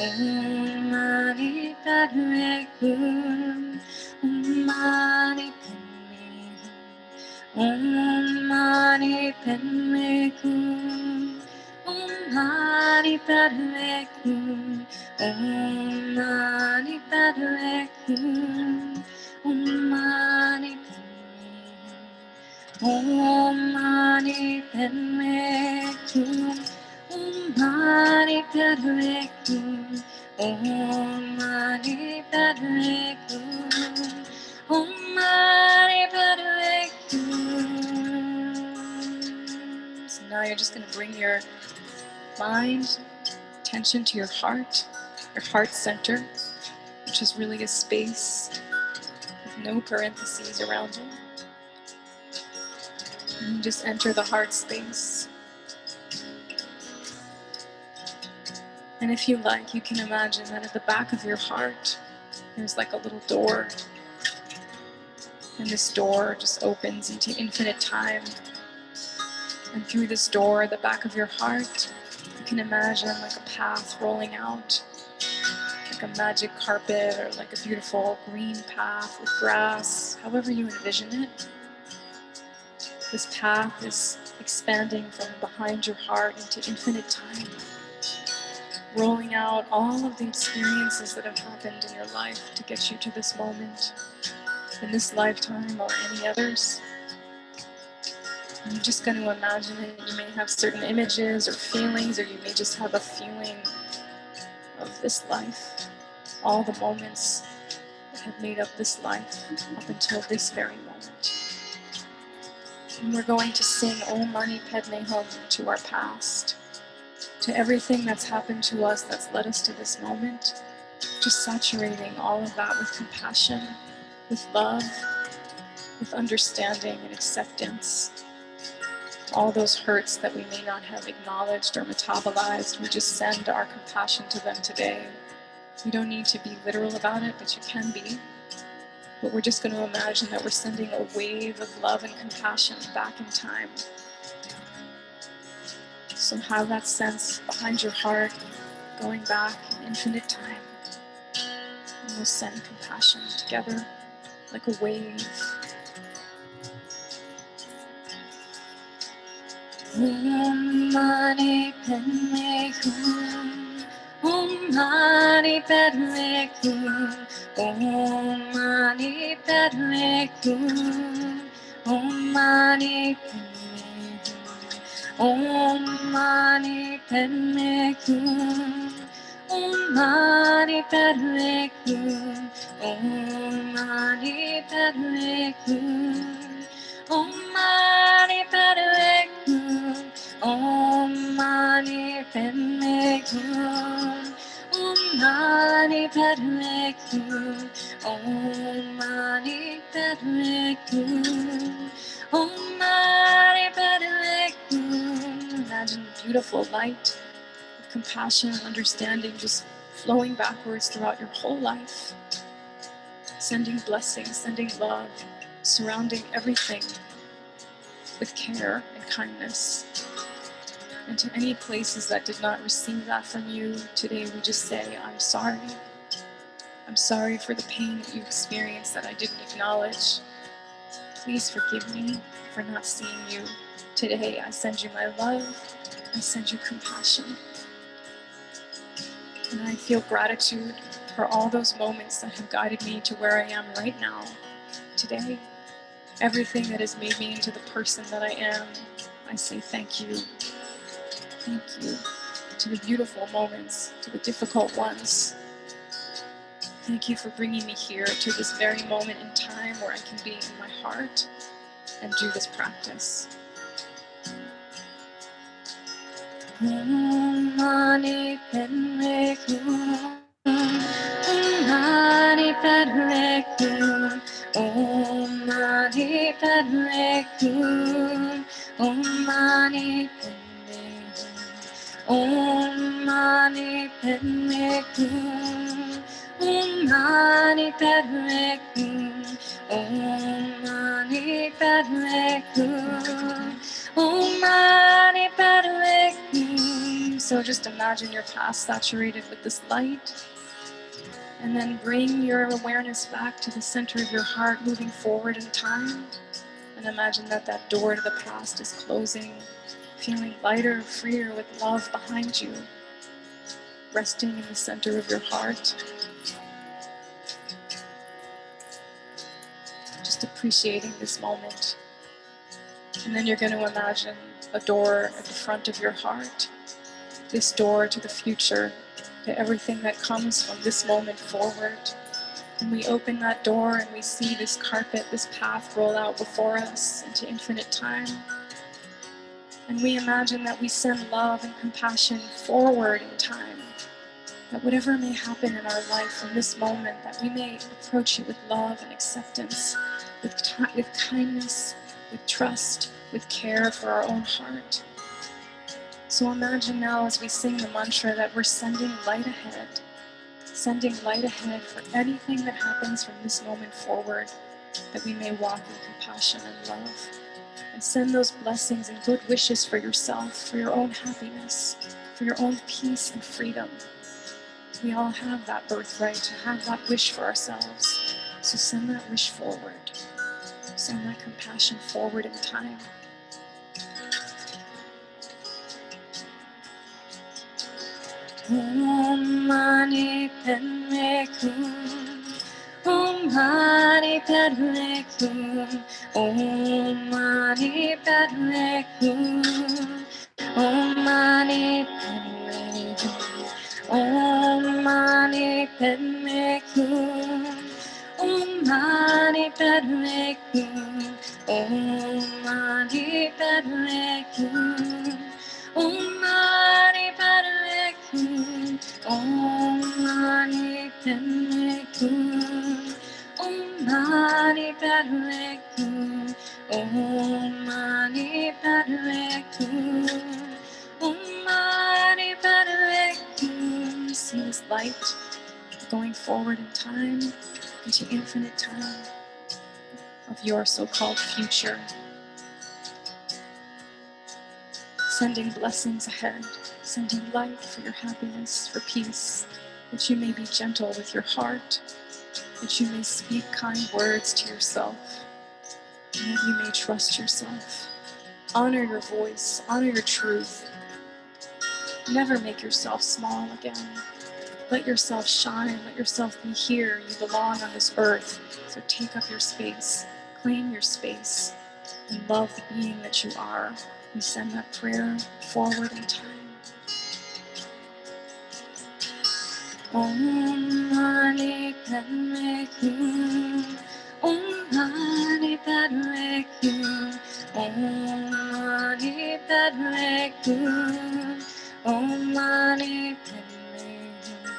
Om Mani Padme Hum. Om Mani Padme Hum. Om Mani Padme Hum. Om Mani Padme Hum. Om Mani Padme Hum. Om Mani Padme Hum. Om Mani Padme Hum. Om Mani Padme Hum. Om Mani Padme Hum. Om Mani Padme Hum. So now you're just going to bring your mind, attention to your heart center, which is really a space with no parentheses around it. And you just enter the heart space. And if you like, you can imagine that at the back of your heart, there's like a little door. And this door just opens into infinite time. And through this door at the back of your heart, you can imagine like a path rolling out, like a magic carpet or like a beautiful green path with grass, however you envision it. This path is expanding from behind your heart into infinite time, rolling out all of the experiences that have happened in your life to get you to this moment, in this lifetime or any others. And you're just going to imagine it. You may have certain images or feelings, or you may just have a feeling of this life, all the moments that have made up this life up until this very moment. And we're going to sing Om Mani Padme Hum to our past, to everything that's happened to us that's led us to this moment, just saturating all of that with compassion, with love, with understanding and acceptance. All those hurts that we may not have acknowledged or metabolized, we just send our compassion to them today. You don't need to be literal about it, but you can be. But we're just going to imagine that we're sending a wave of love and compassion back in time. So have that sense behind your heart, going back in infinite time. And we'll send compassion together like a wave. Om Mani Padme Hum. Om Mani Padme Hum. Om Mani Padme Hum. Om Mani Padme Hum. Om Mani Padme Hum. Om Mani Padme Hum. Om Mani Padme Hum. Om Mani Padme Hum. Om Mani Padme Hum. Om Mani Padme Hum. Om Mani Padme Hum. Om Mani Padme Hum. Imagine beautiful light, compassion and understanding just flowing backwards throughout your whole life, sending blessings, sending love, surrounding everything with care and kindness. And to any places that did not receive that from you, today we just say, I'm sorry. I'm sorry for the pain that you experienced that I didn't acknowledge. Please forgive me for not seeing you. Today I send you my love. I send you compassion. And I feel gratitude for all those moments that have guided me to where I am right now, today. Everything that has made me into the person that I am, I say thank you. Thank you to the beautiful moments, to the difficult ones. Thank you for bringing me here to this very moment in time where I can be in my heart and do this practice. Om Mani Padme Hum. Om Mani Padme Hum. Om Mani Padme Hum. Om Mani Padme Hum. Om Mani Padme Hum. Om Mani Padme Hum. Om Mani Padme Hum. Om Mani Padme Hum. So So just imagine your past saturated with this light, and then bring your awareness back to the center of your heart, moving forward in time. And imagine that that door to the past is closing, feeling lighter, freer, with love behind you, resting in the center of your heart. Just appreciating this moment. And then you're going to imagine a door at the front of your heart, this door to the future, to everything that comes from this moment forward. And we open that door and we see this carpet, this path roll out before us into infinite time. And we imagine that we send love and compassion forward in time, that whatever may happen in our life from this moment, that we may approach it with love and acceptance, with kindness, with trust, with care for our own heart. So imagine now as we sing the mantra that we're sending light ahead for anything that happens from this moment forward, that we may walk in compassion and love. And send those blessings and good wishes for yourself, for your own happiness, for your own peace and freedom. We all have that birthright to have that wish for ourselves. So send that wish forward. Send that compassion forward in time. Om Mani Padme Hum. Om Mani Padme Hum. Om Mani Padme Hum. Om Mani Padme Hum. Om Mani Padme Hum. Om Mani Padme Hum. Om Mani Padme Hum. Om Mani Padme Hum. Om Mani Padme Hum. Om Mani Padme Hum. Om Mani Padme Hum. Om Mani Padme Hum. See this light going forward in time, into infinite time of your so-called future. Sending blessings ahead, sending light for your happiness, for peace, that you may be gentle with your heart, that you may speak kind words to yourself, and that you may trust yourself. Honor your voice, honor your truth. Never make yourself small again. Let yourself shine, let yourself be here. You belong on this earth, so take up your space, claim your space, and love the being that you are. We send that prayer forward in time. Om Mani Padme Hum. Om Mani Padme Hum. Om Mani Padme Hum. Om Mani Padme Hum.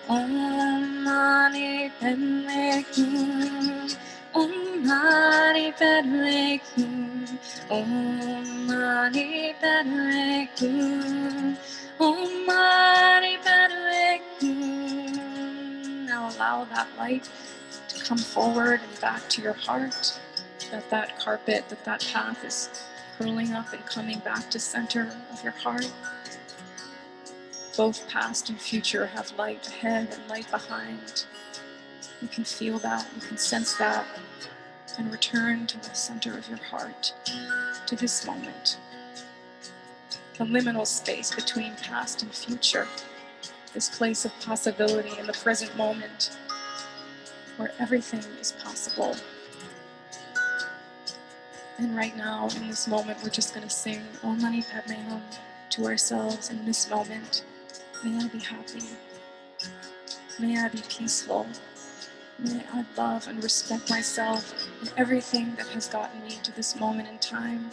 Om Mani Padme Hum. Om Mani Padme Hum. Om Mani Padme Hum. Om Mani Padme Hum. Now allow that light to come forward and back to your heart, that carpet, that path is curling up and coming back to center of your heart. Both past and future have light ahead and light behind. You can feel that, you can sense that, and return to the center of your heart, to this moment. The liminal space between past and future, this place of possibility in the present moment, where everything is possible. And right now, in this moment, we're just going to sing Om Mani Padme Hum to ourselves in this moment. May I be happy. May I be peaceful. May I love and respect myself and everything that has gotten me to this moment in time.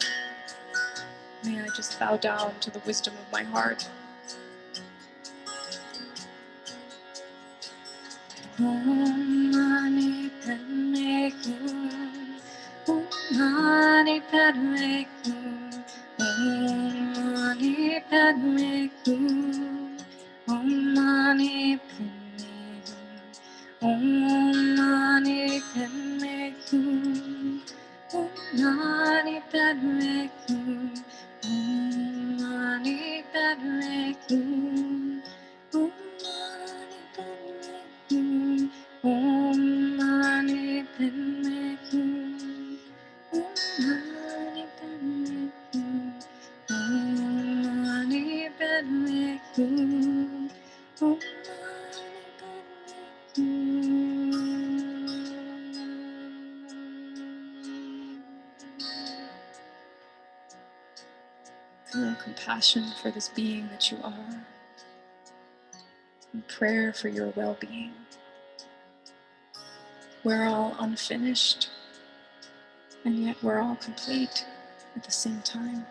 May I just bow down to the wisdom of my heart. Om Mani Padme Hum. Om Mani Padme Hum. Om Mani Padme Hum. Om Mani Padme Hum. Om Mani Padme Hum. Om Mani Padme Hum. Om Feel compassion for this being that you are, and prayer for your well-being. We're all unfinished, and yet we're all complete at the same time.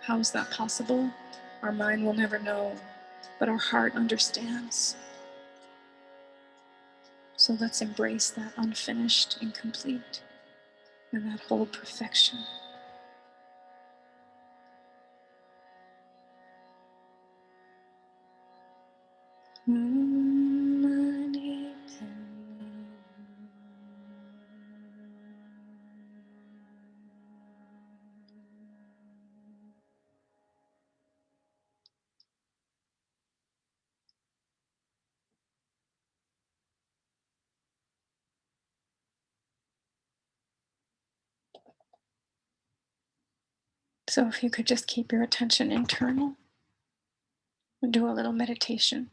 How is that possible? Our mind will never know, but our heart understands. So let's embrace that unfinished, incomplete, and that whole perfection. So if you could just keep your attention internal and do a little meditation.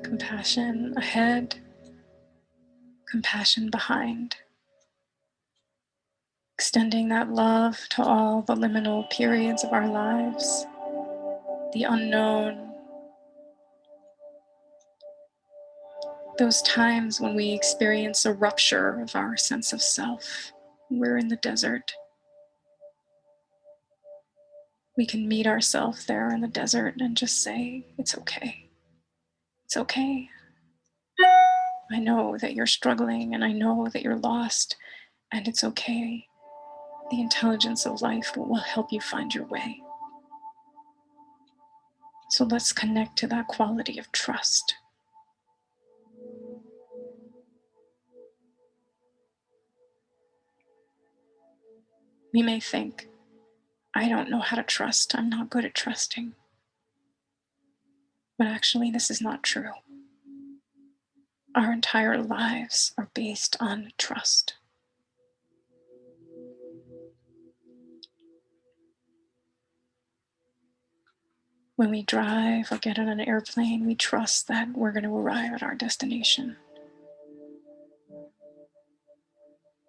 Compassion ahead, compassion behind. Extending that love to all the liminal periods of our lives, the unknown, those times when we experience a rupture of our sense of self. We're in the desert. We can meet ourselves there in the desert and just say, it's okay. It's okay. I know that you're struggling and I know that you're lost, and it's okay. The intelligence of life will help you find your way. So let's connect to that quality of trust. We may think, I don't know how to trust. I'm not good at trusting. But actually, this is not true. Our entire lives are based on trust. When we drive or get on an airplane, we trust that we're going to arrive at our destination.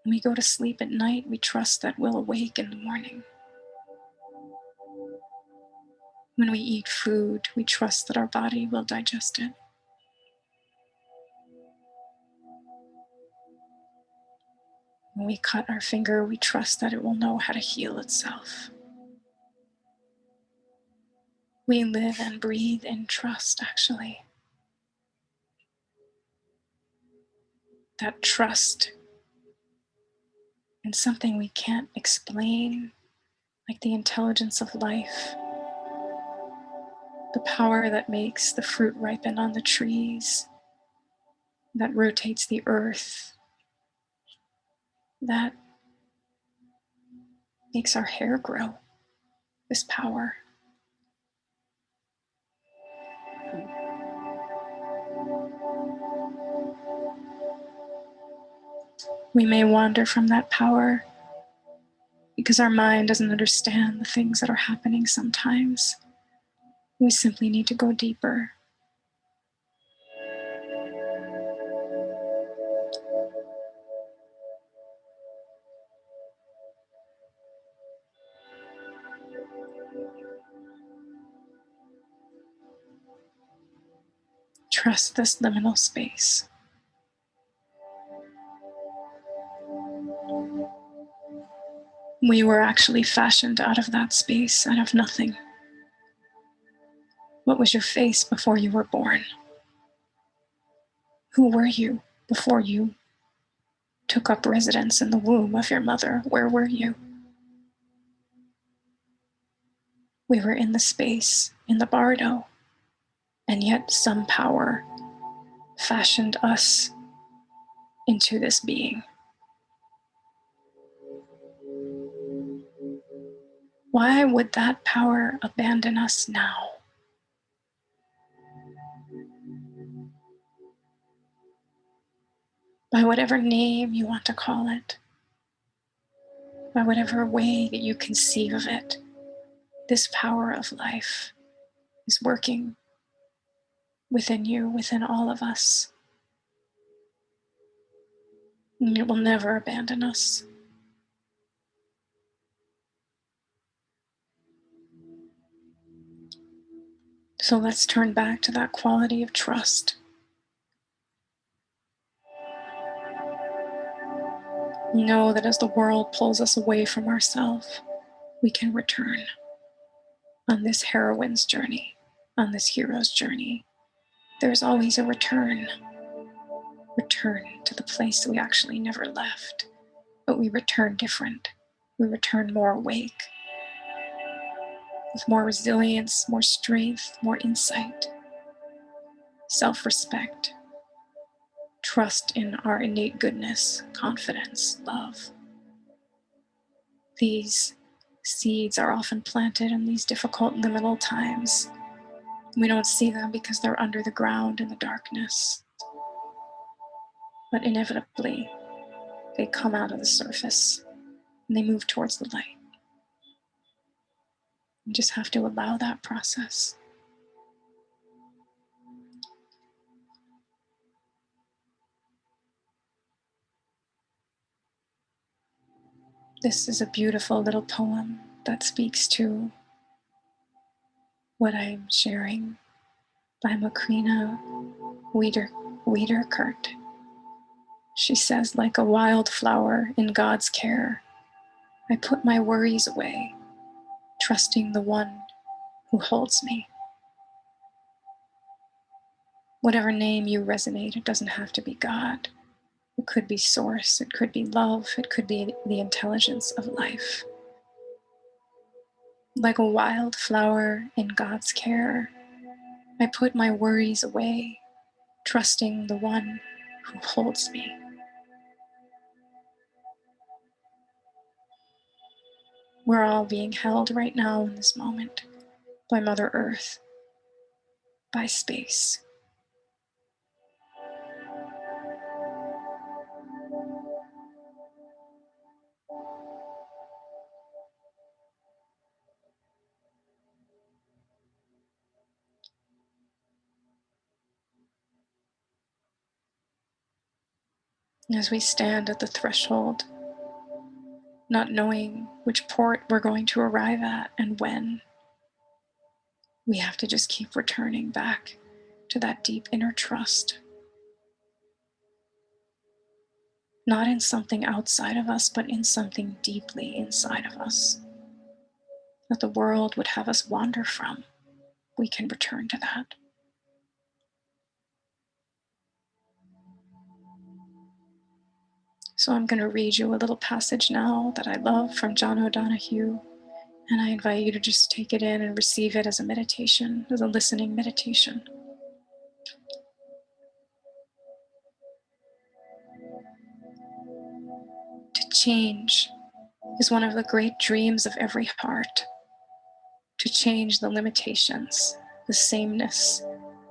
When we go to sleep at night, we trust that we'll awake in the morning. When we eat food, we trust that our body will digest it. When we cut our finger, we trust that it will know how to heal itself. We live and breathe in trust, actually. That trust in something we can't explain, like the intelligence of life, the power that makes the fruit ripen on the trees, that rotates the earth, that makes our hair grow, this power. We may wander from that power because our mind doesn't understand the things that are happening sometimes. We simply need to go deeper. Trust this liminal space. We were actually fashioned out of that space, out of nothing. What was your face before you were born? Who were you before you took up residence in the womb of your mother? Where were you? We were in the space, in the Bardo, and yet some power fashioned us into this being. Why would that power abandon us now? By whatever name you want to call it, by whatever way that you conceive of it, this power of life is working within you, within all of us. And it will never abandon us. So let's turn back to that quality of trust. Know that as the world pulls us away from ourselves, we can return on this heroine's journey, on this hero's journey. There's always a return to the place we actually never left, but we return different. We return more awake, with more resilience, more strength, more insight, self-respect, trust in our innate goodness, confidence, love. These seeds are often planted in these difficult liminal times. We don't see them because they're under the ground in the darkness. But inevitably, they come out of the surface and they move towards the light. You just have to allow that process. This is a beautiful little poem that speaks to what I'm sharing by Macrina Wiederkert. She says, like a wildflower in God's care, I put my worries away, trusting the one who holds me. Whatever name you resonate, it doesn't have to be God. It could be source, it could be love, it could be the intelligence of life. Like a wildflower in God's care, I put my worries away, trusting the one who holds me. We're all being held right now in this moment by Mother Earth, by space. As we stand at the threshold, not knowing which port we're going to arrive at and when, we have to just keep returning back to that deep inner trust. Not in something outside of us, but in something deeply inside of us that the world would have us wander from. We can return to that. So I'm going to read you a little passage now that I love from John O'Donohue, and I invite you to just take it in and receive it as a meditation, as a listening meditation. To change is one of the great dreams of every heart. To change the limitations, the sameness,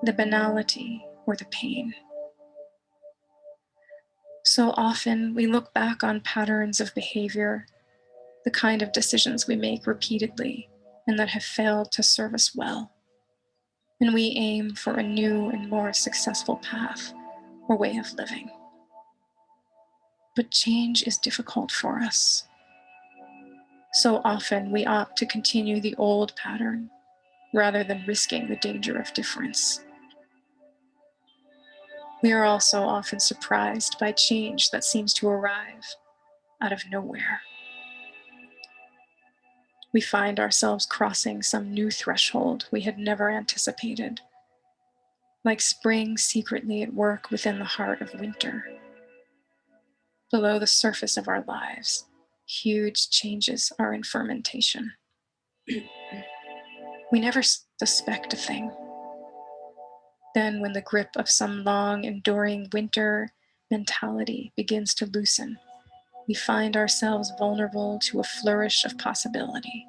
the banality, or the pain. So often we look back on patterns of behavior, the kind of decisions we make repeatedly and that have failed to serve us well. And we aim for a new and more successful path or way of living. But change is difficult for us. So often we opt to continue the old pattern rather than risking the danger of difference. We are also often surprised by change that seems to arrive out of nowhere. We find ourselves crossing some new threshold we had never anticipated, like spring secretly at work within the heart of winter. Below the surface of our lives, huge changes are in fermentation. We never suspect a thing. Then, when the grip of some long, enduring winter mentality begins to loosen, we find ourselves vulnerable to a flourish of possibility,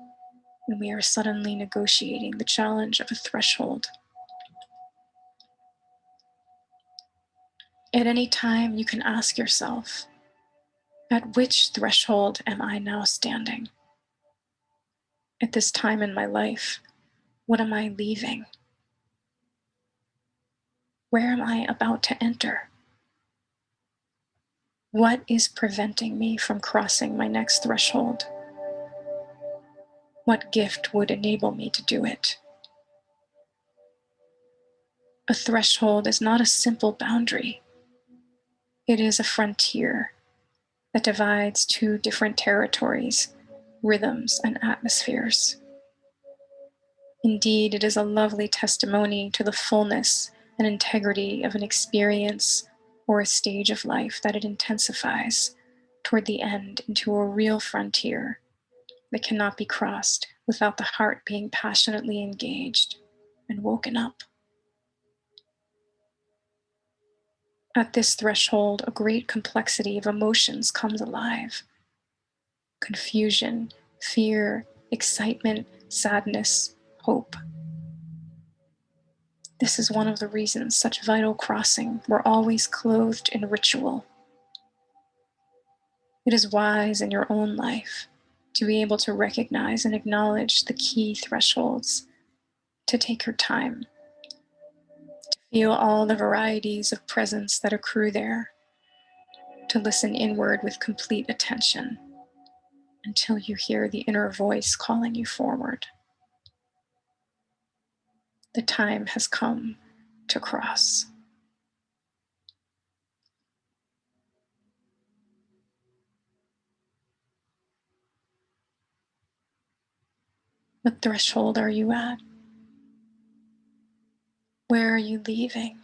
and we are suddenly negotiating the challenge of a threshold. At any time, you can ask yourself, at which threshold am I now standing? At this time in my life, what am I leaving? Where am I about to enter? What is preventing me from crossing my next threshold? What gift would enable me to do it? A threshold is not a simple boundary. It is a frontier that divides two different territories, rhythms, and atmospheres. Indeed, it is a lovely testimony to the fullness and integrity of an experience or a stage of life that it intensifies toward the end into a real frontier that cannot be crossed without the heart being passionately engaged and woken up. At this threshold, a great complexity of emotions comes alive: confusion, fear, excitement, sadness, hope. This is one of the reasons such vital crossing were always clothed in ritual. It is wise in your own life to be able to recognize and acknowledge the key thresholds, to take your time, to feel all the varieties of presence that accrue there, to listen inward with complete attention until you hear the inner voice calling you forward. The time has come to cross. What threshold are you at? Where are you leaving?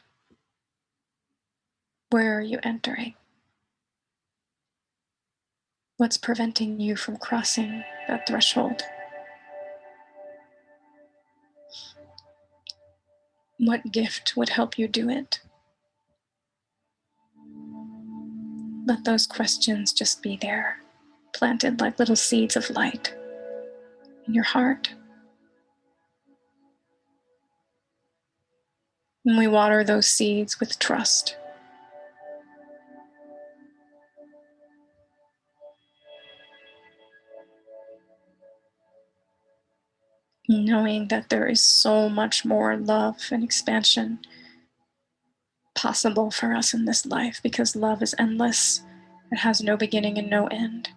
Where are you entering? What's preventing you from crossing that threshold? What gift would help you do it? Let those questions just be there, planted like little seeds of light in your heart. And we water those seeds with trust, knowing that there is so much more love and expansion possible for us in this life, because love is endless. It has no beginning and no end.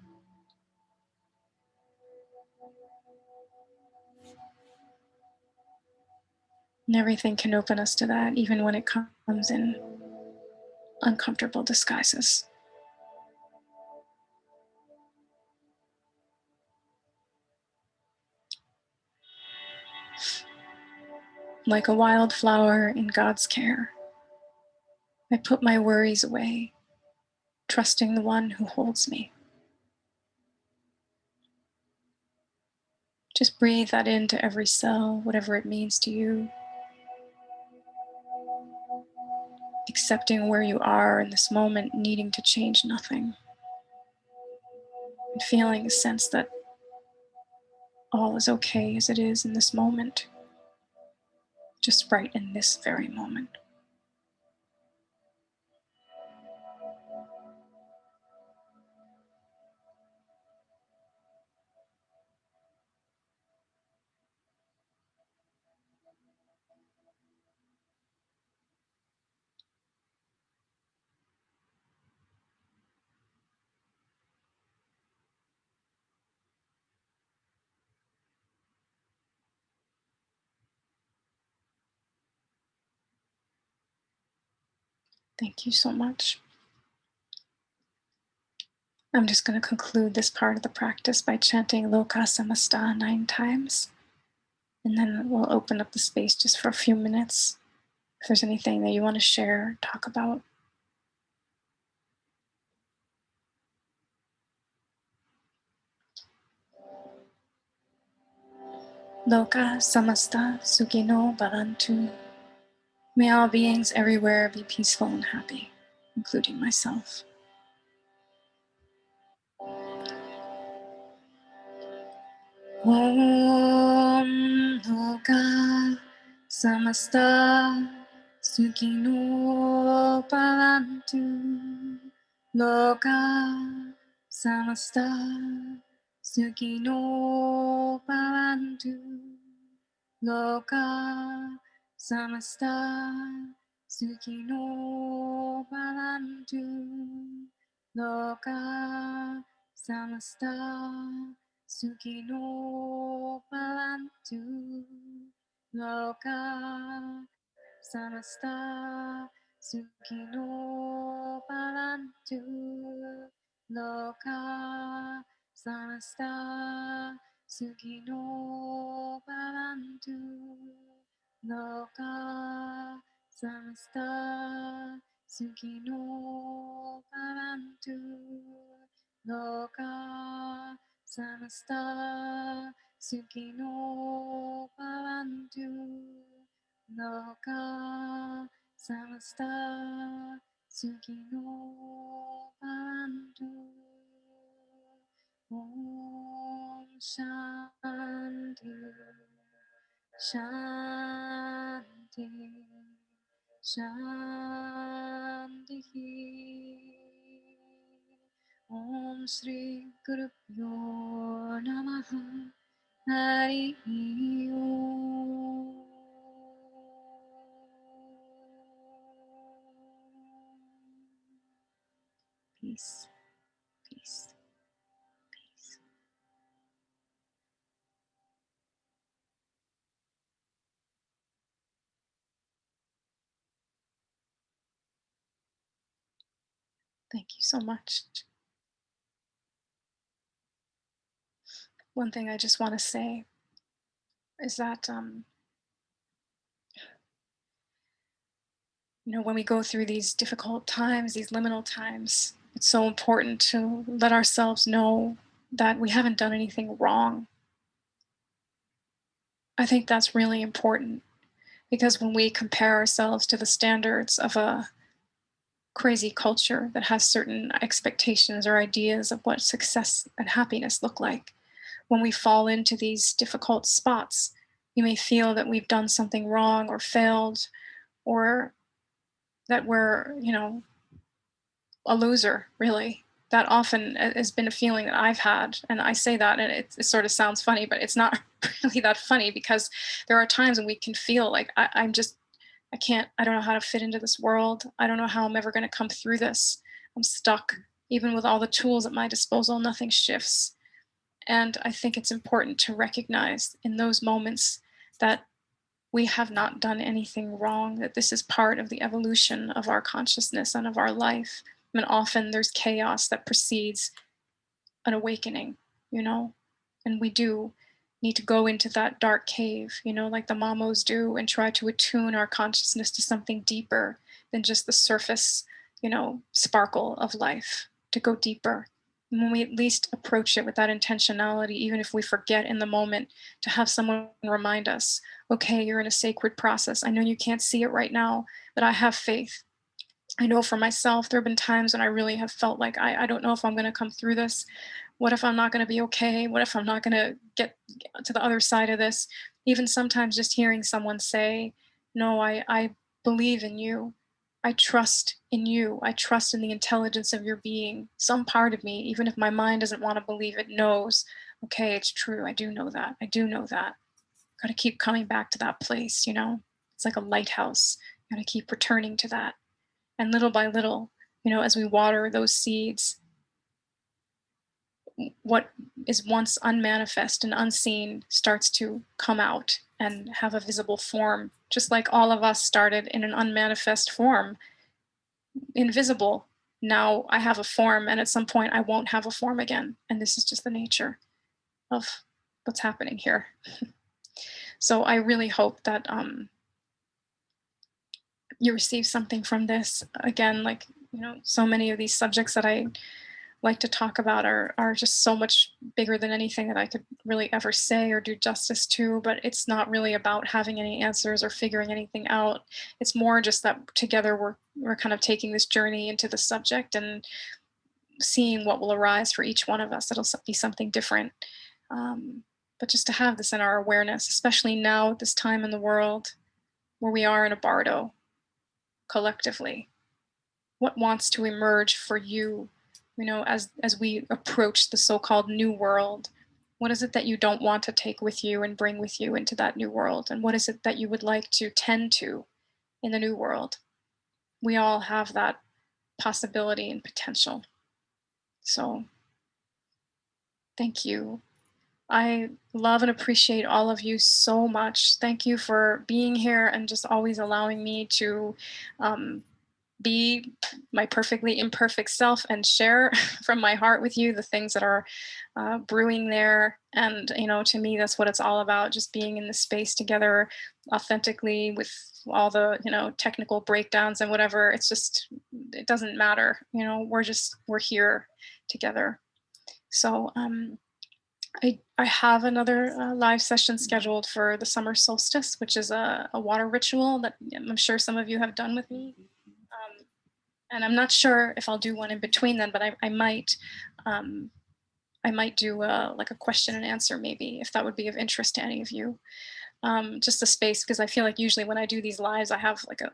And everything can open us to that, even when it comes in uncomfortable disguises. Like a wildflower in God's care, I put my worries away, trusting the one who holds me. Just breathe that into every cell, whatever it means to you. Accepting where you are in this moment, needing to change nothing. And feeling a sense that all is okay as it is in this moment, just right in this very moment. Thank you so much. I'm just going to conclude this part of the practice by chanting Loka Samasta 9 times. And then we'll open up the space just for a few minutes. If there's anything that you want to share, talk about. Loka samasta sukino bhavantu. May all beings everywhere be peaceful and happy, including myself. Om Loka samasta sukino bhavantu. Loka samasta sukino bhavantu. Loka samasta sukino bhavantu. Loka samasta sukino bhavantu. Loka samasta sukino bhavantu. Loka samasta sukino bhavantu. Loka samasta sukino bhavantu. Loka samasta sukino bhavantu. Loka samasta sukino bhavantu. Om Shanti Shanti Shanti. Om Shri Gurubhyo Namaha. Hari Om. Peace, peace, peace. Thank you so much. One thing I just want to say is that, when we go through these difficult times, these liminal times, it's so important to let ourselves know that we haven't done anything wrong. I think that's really important because when we compare ourselves to the standards of a crazy culture that has certain expectations or ideas of what success and happiness look like, when we fall into these difficult spots, we may feel that we've done something wrong or failed, or that we're, a loser, really. That often has been a feeling that I've had. And I say that, and it sort of sounds funny, but it's not really that funny because there are times when we can feel like I can't, I don't know how to fit into this world. I don't know how I'm ever going to come through this. I'm stuck. Even with all the tools at my disposal, nothing shifts. And I think it's important to recognize in those moments that we have not done anything wrong, that this is part of the evolution of our consciousness and of our life. And often there's chaos that precedes an awakening, you know? And we do need to go into that dark cave, like the mamos do, and try to attune our consciousness to something deeper than just the surface, sparkle of life, to go deeper. And when we at least approach it with that intentionality, even if we forget in the moment, to have someone remind us, okay, you're in a sacred process. I know you can't see it right now, but I have faith. I know for myself, there have been times when I really have felt like I don't know if I'm going to come through this. What if I'm not going to be okay? What if I'm not going to get to the other side of this? Even sometimes just hearing someone say, no, I believe in you. I trust in you. I trust in the intelligence of your being. Some part of me, even if my mind doesn't want to believe it, knows, okay, it's true. I do know that. I do know that. Got to keep coming back to that place. It's like a lighthouse. Got to keep returning to that. And little by little, as we water those seeds, what is once unmanifest and unseen starts to come out and have a visible form, just like all of us started in an unmanifest form, invisible. Now I have a form, and at some point I won't have a form again. And this is just the nature of what's happening here. So I really hope that you receive something from this. Again, like, so many of these subjects that I like to talk about are just so much bigger than anything that I could really ever say or do justice to. But it's not really about having any answers or figuring anything out. It's more just that together we're kind of taking this journey into the subject and seeing what will arise for each one of us. It'll be something different. Um, but just to have this in our awareness, especially now at this time in the world where we are in a bardo collectively, what wants to emerge for you, as we approach the so-called new world? What is it that you don't want to take with you and bring with you into that new world? And what is it that you would like to tend to in the new world? We all have that possibility and potential. So thank you. I love and appreciate all of you so much. Thank you for being here and just always allowing me to um, be my perfectly imperfect self and share from my heart with you the things that are brewing there. And, to me, that's what it's all about, just being in the space together authentically with all the, technical breakdowns and whatever. It's just, it doesn't matter. We're here together. So, I have another live session scheduled for the summer solstice, which is a water ritual that I'm sure some of you have done with me. Um, and I'm not sure if I'll do one in between then, but um, I might do like a question and answer maybe, if that would be of interest to any of you. Just a space, because I feel like usually when I do these lives, I have like a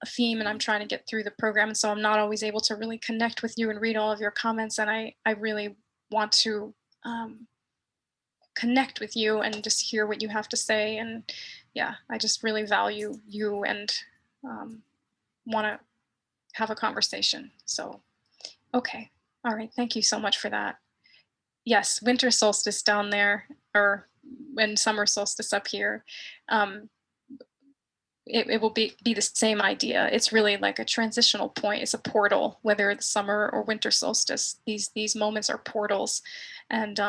theme and I'm trying to get through the program. And so I'm not always able to really connect with you and read all of your comments. And I really want to um, connect with you and just hear what you have to say. And yeah, I just really value you and want to have a conversation. So, okay. All right. Thank you so much for that. Yes, winter solstice down there, or when summer solstice up here. Um, it will be the same idea. It's really like a transitional point. It's a portal, whether it's summer or winter solstice. These moments are portals, and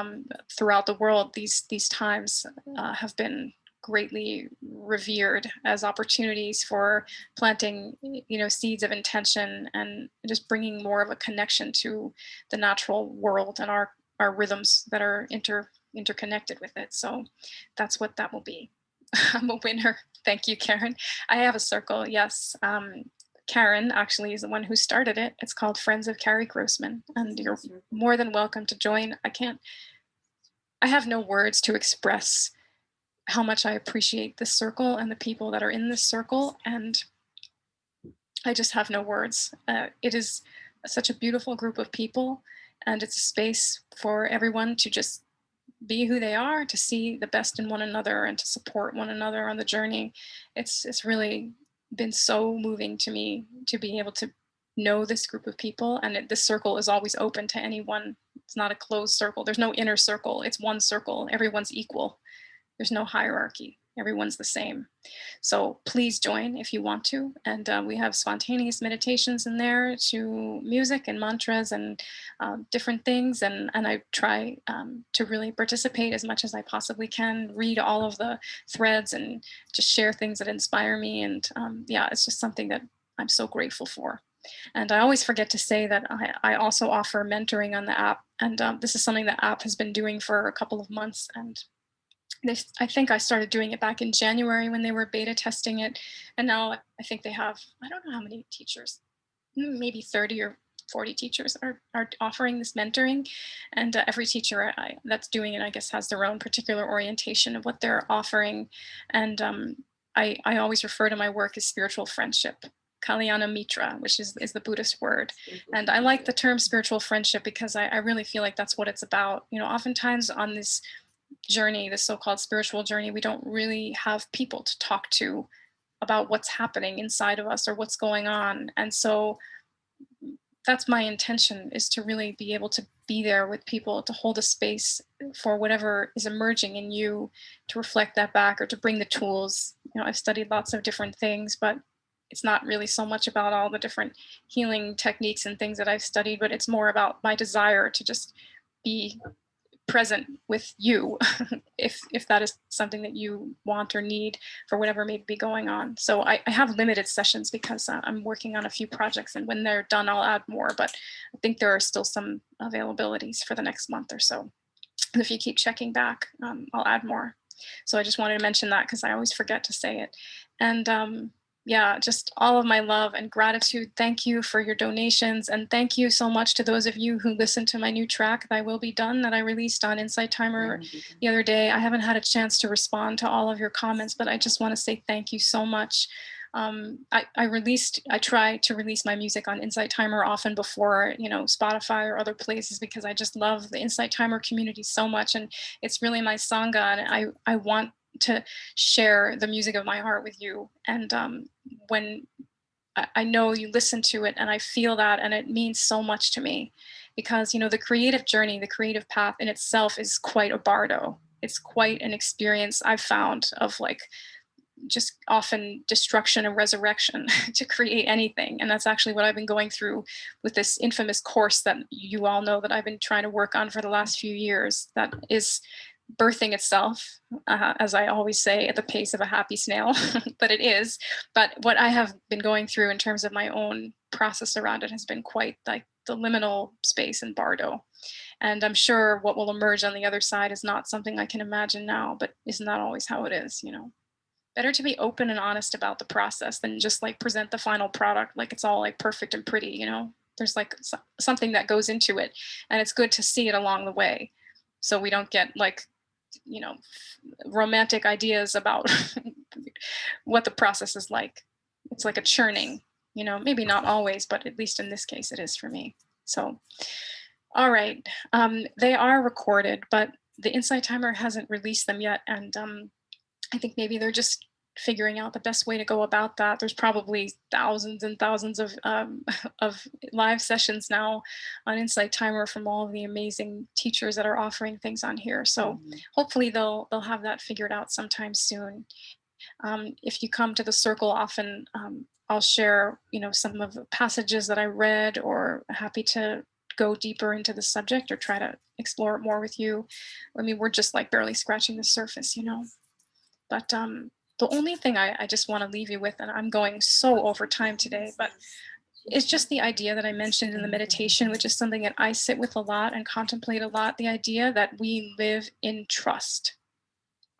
throughout the world, these times have been greatly revered as opportunities for planting, seeds of intention and just bringing more of a connection to the natural world and our rhythms that are interconnected with it. So that's what that will be. I'm a winner. Thank you, Karen. I have a circle, yes. Karen actually is the one who started it. It's called Friends of Carrie Grossman, and you're more than welcome to join. I have no words to express how much I appreciate this circle and the people that are in this circle, and I just have no words. It is such a beautiful group of people, and it's a space for everyone to just be who they are, to see the best in one another and to support one another on the journey. It's really been so moving to me to be able to know this group of people, and this circle is always open to anyone. It's not a closed circle. There's no inner circle. It's one circle. Everyone's equal. There's no hierarchy. Everyone's the same. So please join if you want to. And we have spontaneous meditations in there to music and mantras and different things. And I try to really participate as much as I possibly can, read all of the threads and just share things that inspire me. And yeah, it's just something that I'm so grateful for. And I always forget to say that I also offer mentoring on the app. And this is something the app has been doing for a couple of months. And I think I started doing it back in January when they were beta testing it. And now I think they have, I don't know how many teachers, maybe 30 or 40 teachers are offering this mentoring. And every teacher that's doing it, I guess, has their own particular orientation of what they're offering. And I always refer to my work as spiritual friendship. Kalyana Mitra, which is the Buddhist word. And I like the term spiritual friendship because I really feel like that's what it's about. Oftentimes on this journey, the so-called spiritual journey, we don't really have people to talk to about what's happening inside of us or what's going on. And so that's my intention, is to really be able to be there with people, to hold a space for whatever is emerging in you, to reflect that back or to bring the tools. I've studied lots of different things, but it's not really so much about all the different healing techniques and things that I've studied, but it's more about my desire to just be present with you if that is something that you want or need for whatever may be going on. So I have limited sessions because I'm working on a few projects, and when they're done, I'll add more. But I think there are still some availabilities for the next month or so. And if you keep checking back, I'll add more. So I just wanted to mention that because I always forget to say it. And yeah, just all of my love and gratitude. Thank you for your donations. And thank you so much to those of you who listened to my new track, Thy Will Be Done, that I released on Insight Timer the other day. I haven't had a chance to respond to all of your comments, but I just want to say thank you so much. I try to release my music on Insight Timer often before, Spotify or other places, because I just love the Insight Timer community so much. And it's really my sangha, and I want to share the music of my heart with you. And when I know you listen to it, and I feel that, and it means so much to me, because, the creative journey, the creative path in itself is quite a bardo. It's quite an experience I've found of, like, just often destruction and resurrection to create anything. And that's actually what I've been going through with this infamous course that you all know that I've been trying to work on for the last few years, that is birthing itself, as I always say, at the pace of a happy snail. But it is. But what I have been going through in terms of my own process around it has been quite like the liminal space in Bardo. And I'm sure what will emerge on the other side is not something I can imagine now, but isn't that always how it is? Better to be open and honest about the process than just like present the final product like it's all like perfect and pretty. There's like something that goes into it, and it's good to see it along the way, so we don't get like, romantic ideas about what the process is like. It's like a churning, maybe not always, but at least in this case it is for me. So all right, they are recorded, but the Insight Timer hasn't released them yet, and I think maybe they're just figuring out the best way to go about that. There's probably thousands and thousands of of live sessions now on Insight Timer from all of the amazing teachers that are offering things on here. So hopefully they'll have that figured out sometime soon. If you come to the circle often, I'll share some of the passages that I read, or happy to go deeper into the subject or try to explore it more with you. I mean, we're just like barely scratching the surface. But the only thing I just want to leave you with, and I'm going so over time today, but it's just the idea that I mentioned in the meditation, which is something that I sit with a lot and contemplate a lot, the idea that we live in trust.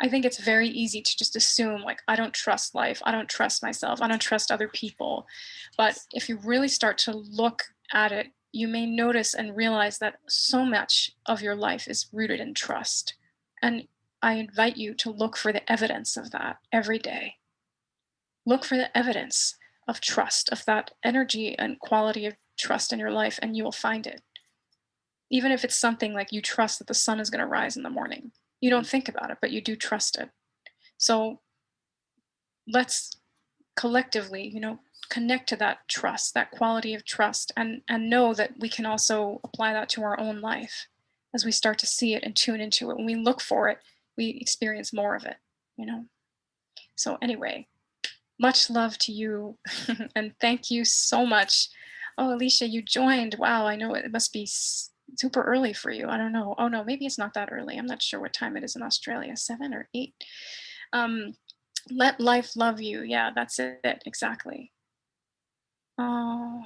I think it's very easy to just assume, like, I don't trust life, I don't trust myself, I don't trust other people. But if you really start to look at it, you may notice and realize that so much of your life is rooted in trust. And I invite you to look for the evidence of that every day. Look for the evidence of trust, of that energy and quality of trust in your life, and you will find it. Even if it's something like you trust that the sun is going to rise in the morning. You don't think about it, but you do trust it. So let's collectively, connect to that trust, that quality of trust, and know that we can also apply that to our own life as we start to see it and tune into it. When we look for it, we experience more of it. So anyway, much love to you and thank you so much. Oh, Alicia, you joined. Wow, I know it must be super early for you. I don't know. Oh no, maybe it's not that early. I'm not sure what time it is in Australia, 7 or 8. Let life love you. Yeah, that's it. Exactly. Oh,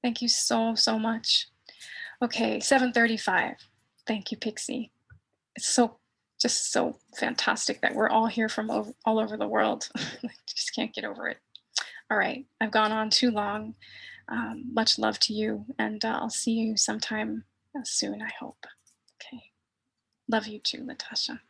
thank you so, so much. Okay, 7:35. Thank you, Pixie. It's just so fantastic that we're all here from all over the world. I just can't get over it. All right, I've gone on too long. Much love to you, and I'll see you sometime soon, I hope. Okay. Love you too, Natasha.